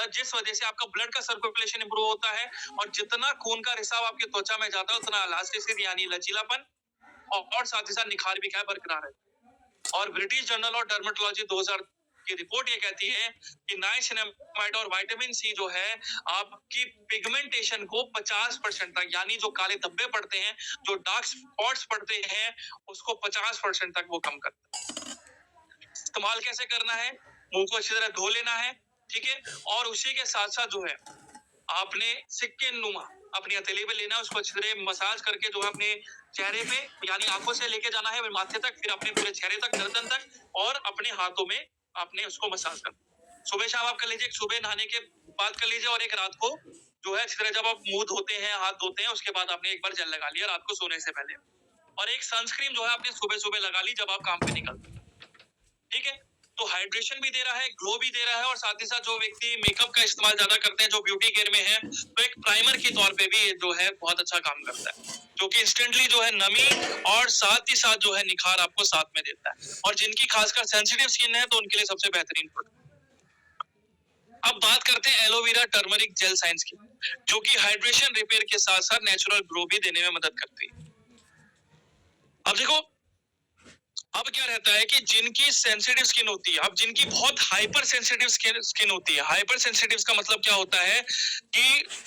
जिस वजह से आपका ब्लड का सर्कुलेशन इंप्रूव होता है, और जितना खून का रिसाव आपकी त्वचा में जाता है उतना इलास्टिसिटी यानी लचीलापन और साथ ही साथ निखार भी क्या बरकरार है। और ब्रिटिश जर्नल ऑफ डर्मेटोलॉजी 2000 की रिपोर्ट ये कहती है कि नाइसिनामाइड और विटामिन सी जो है आपकी पिगमेंटेशन को 50% तक, यानी जो काले धब्बे पड़ते हैं, जो डार्क स्पॉट्स पड़ते हैं, उसको 50% तक वो कम करता है। इस्तेमाल कैसे करना है? मुंह को अच्छी तरह धो लेना है, ठीक है, और उसी के साथ साथ जो है आपने सिक्के नुमा अपनी हथेली पे लेना है, उसको अच्छी तरह मसाज करके जो है अपने चेहरे पे यानी आंखों से लेके जाना है माथे तक, फिर अपने पूरे चेहरे तक, गर्दन तक, और अपने हाथों में आपने उसको मसाज करना। सुबह शाम आप कर लीजिए, सुबह नहाने के बाद कर लीजिए, और एक रात को जो है अच्छी तरह जब आप मुंह धोते हैं, हाथ धोते हैं, उसके बाद आपने एक बार जेल लगा लिया रात को सोने से पहले, और एक सनस्क्रीन जो है आपने सुबह सुबह लगा ली जब आप काम पे निकलते हैं, ठीक है। तो हाइड्रेशन भी दे रहा है, ग्लो भी दे रहा है, और साथ ही साथ जो व्यक्ति मेकअप का इस्तेमाल ज्यादा करते हैं, जो ब्यूटी केयर में है, तो एक प्राइमर के तौर पे भी जो है बहुत अच्छा काम करता है, जो कि इंस्टेंटली जो है नमी और साथ ही साथ जो है निखार आपको साथ में देता है, और जिनकी खासकर सेंसिटिव स्किन है तो उनके लिए सबसे बेहतरीन प्रोडक्ट। अब बात करते हैं एलोवेरा टर्मरिक जेल साइंस की, जो कि हाइड्रेशन रिपेयर के साथ साथ नेचुरल ग्लो भी देने में मदद करती है। अब देखो, अब क्या रहता है कि जिनकी सेंसिटिव स्किन होती है, अब जिनकी बहुत हाइपर सेंसिटिव स्किन होती है, हाइपर सेंसिटिव का मतलब क्या होता है कि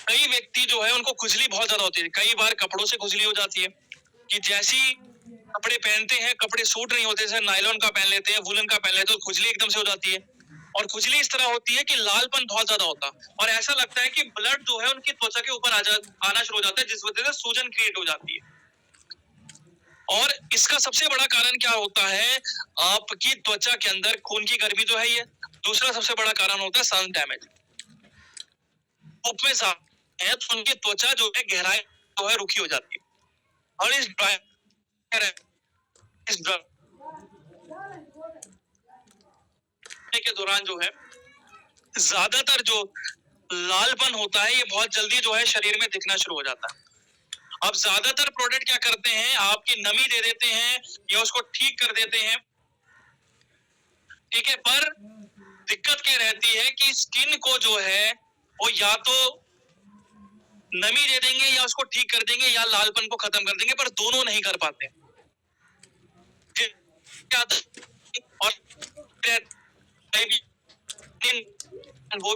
कई व्यक्ति जो है उनको खुजली बहुत ज्यादा होती है, कई बार कपड़ों से खुजली हो जाती है, कि जैसी कपड़े पहनते हैं, कपड़े सूट नहीं होते, जैसे नायलॉन का पहन लेते हैं, वुलन का पहन लेते हैं, तो खुजली एकदम से हो जाती है, और खुजली इस तरह होती है कि लालपन बहुत ज्यादा होता है, और ऐसा लगता है कि ब्लड जो है उनकी त्वचा के ऊपर आना शुरू हो जाता है, जिस वजह से सूजन क्रिएट हो जाती है। और इसका सबसे बड़ा कारण क्या होता है? आपकी त्वचा के अंदर खून की गर्मी जो है ये। दूसरा सबसे बड़ा कारण होता है सन डैमेज। धूप में है तो उनकी त्वचा जो है गहराई जो है रुखी हो जाती है, और इस के दौरान जो है ज्यादातर जो लालपन होता है ये बहुत जल्दी जो है शरीर में दिखना शुरू हो जाता है। अब ज्यादातर प्रोडक्ट क्या करते हैं, आपकी नमी दे देते हैं या उसको ठीक कर देते हैं, ठीक है, पर दिक्कत क्या रहती है कि स्किन को जो है वो या तो नमी दे देंगे या उसको ठीक कर देंगे या लालपन को खत्म कर देंगे, पर दोनों नहीं कर पाते। और वो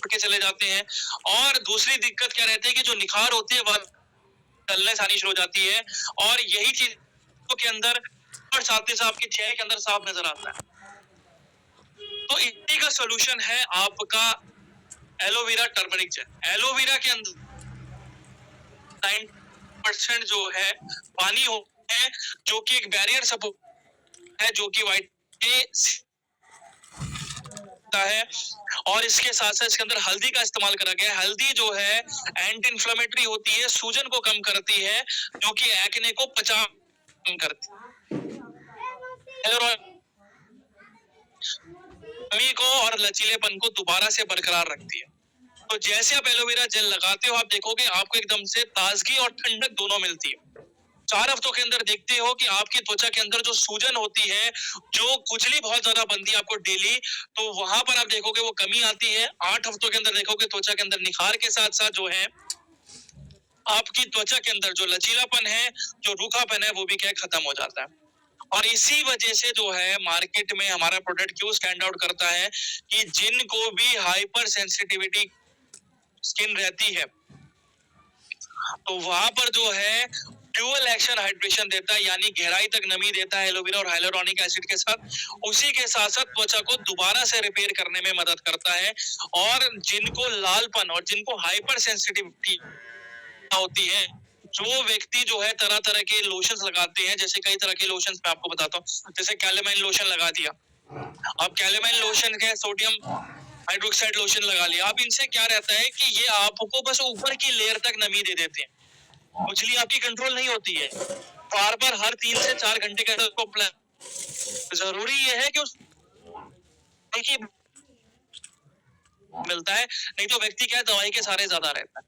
के चले जाते हैं। और दूसरी दिक्कत क्या रहती है कि जो निखार होती है वह डलनेस आनी शुरू हो जाती है, और यही चीज के अंदर और साथ ही साथ आपके चेहरे के अंदर साफ नजर आता है। तो इसी का सोल्यूशन है आपका एलोवेरा टर्मरिक जेल। एलोवेरा के अंदर 9% जो है पानी होता है, जो कि एक बैरियर सपोर्ट है, जो कि व्हाइट है। और इसके साथ साथ इसके अंदर हल्दी का इस्तेमाल करा गया है। हल्दी जो है एंटी इन्फ्लेमेटरी होती है, सूजन को कम करती है, जो कि एक्ने को कम करती है, नमी को और लचीलेपन को दोबारा से बरकरार रखती है। तो जैसे आप एलोवेरा जेल लगाते हो, आप देखोगे आपको एकदम से ताजगी और ठंडक दोनों मिलती है। 4 हफ्तों के अंदर देखते हो कि आपकी त्वचा के अंदर जो सूजन होती है, जो खुजली बहुत ज्यादा बनती है आपको डेली, तो वहां पर आप देखोगे वो कमी आती है। 8 हफ्तों के अंदर देखोगे त्वचा के अंदर निखार के साथ साथ जो है आपकी त्वचा के अंदर जो लचीलापन है, जो रूखापन है, वो भी क्या खत्म हो जाता है। और इसी वजह से जो है मार्केट में हमारा प्रोडक्ट क्यों स्टैंड आउट करता है कि जिनको भी हाइपर सेंसिटिविटी स्किन रहती है, तो वहां पर जो है ड्यूअल एक्शन हाइड्रेशन देता है, यानी गहराई तक नमी देता है एलोवेरा और हाइलुरोनिक एसिड के साथ। उसी के साथ साथ त्वचा को दोबारा से रिपेयर करने में मदद करता है। और जिनको लालपन और जिनको हाइपर सेंसिटिविटी होती है, जो व्यक्ति जो है तरह तरह के लोशंस लगाते हैं, जैसे कई तरह के लोशंस मैं आपको बताता हूँ, जैसे कैलेमाइन लोशन लगा दिया, अब कैलेमाइन लोशन के सोडियम हाइड्रोक्साइड लोशन लगा लिया। अब इनसे क्या रहता है कि ये आपको बस ऊपर की लेयर तक नमी दे देते हैं, खुजली आपकी कंट्रोल नहीं होती है। बार बार हर 3 से 4 घंटे के अंदर उसको अप्लाई, जरूरी ये है कि उस देखिए मिलता है, नहीं तो व्यक्ति क्या है दवाई के सहारे ज्यादा रहता है।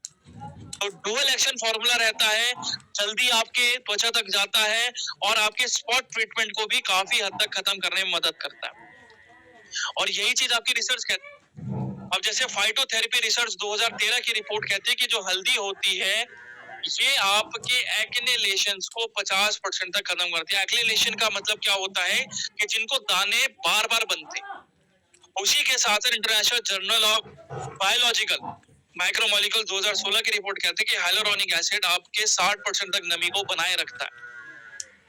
तो डुअल एक्शन फॉर्मूला रहता है, जल्दी आपके त्वचा तक जाता है और आपके स्पॉट ट्रीटमेंट को भी काफी हद तक खत्म करने में मदद करता है। और यही चीज आपकी रिसर्च कहती है। अब जैसे फाइटोथेरेपी रिसर्च 2013 की रिपोर्ट कहती है कि जो हल्दी होती है, ये आपके एक्ने लेशंस को 50% तक खत्म करती है। एक्ने लेशन का मतलब क्या होता है कि जिनको दाने बार बार बनते हैं। उसी के साथ international journal of biological micromolecule 2016 की रिपोर्ट कहती है कि हाइलुरोनिक एसिड आपके 60% तक नमी को बनाए रखता है।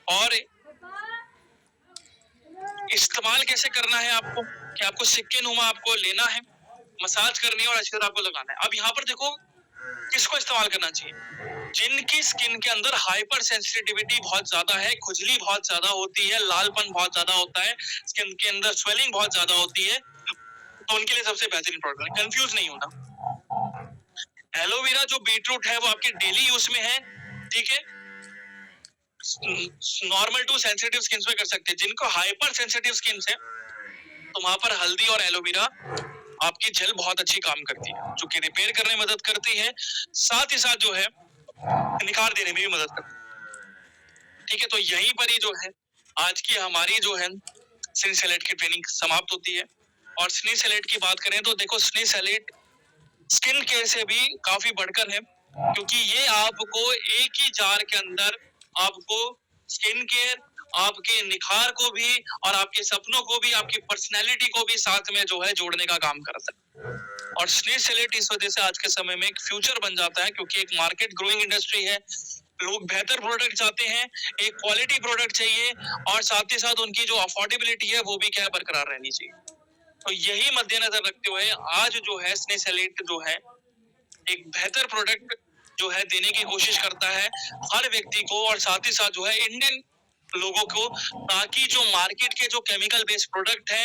और इस्तेमाल कैसे करना है आपको, कि आपको सिक्के नुमा आपको लेना है, मसाज करनी है और अच्छी तरह आपको लगाना है। अब यहाँ पर देखो किसको इस्तेमाल करना चाहिए, जिनकी स्किन के अंदर हाइपर सेंसिटिविटी बहुत ज्यादा है, खुजली बहुत ज्यादा होती है, लालपन बहुत ज्यादा होता है, स्किन के अंदर स्वेलिंग बहुत ज्यादा होती है, तो उनके लिए सबसे बेहतरीन प्रोडक्ट है। कंफ्यूज नहीं होना। एलोवेरा जो बीटरूट है वो आपके डेली यूज में है, ठीक है, नॉर्मल टू सेंसिटिव स्किन में कर सकते हैं। जिनको हाइपर सेंसिटिव स्किन है, तो वहां पर हल्दी और एलोवेरा आपकी जेल बहुत अच्छी काम करती है, जो कि रिपेयर करने में मदद करती है, साथ ही साथ जो है निखार देने में भी मदद करती है। ठीक है, तो यहीं पर ही जो है आज की हमारी जो है स्किन सेलेक्ट की ट्रेनिंग समाप्त होती है। और स्किन सेलेक्ट की बात करें तो देखो स्किन सेलेक्ट स्किन केयर से भी काफी बढ़कर है, क्योंकि ये आपको एक ही जार के अंदर आपको स्किन केयर, आपके निखार को भी और आपके सपनों को भी, आपकी पर्सनैलिटी को भी साथ में जो है जोड़ने का काम करता है। और स्किन सेलेक्ट इस वजह से आज के समय में एक फ्यूचर बन जाता है, क्योंकि एक मार्केट ग्रोइंग इंडस्ट्री है, लोग बेहतर प्रोडक्ट चाहते हैं, एक क्वालिटी प्रोडक्ट चाहिए, और साथ ही साथ उनकी जो अफोर्डेबिलिटी है वो भी क्या बरकरार रहनी चाहिए। तो यही मद्देनजर रखते हुए आज जो है स्किन सेलेक्ट जो है एक बेहतर प्रोडक्ट जो है देने की कोशिश करता है हर व्यक्ति को, और साथ ही साथ जो है इंडियन लोगों को, ताकि जो मार्केट के जो केमिकल बेस्ड प्रोडक्ट है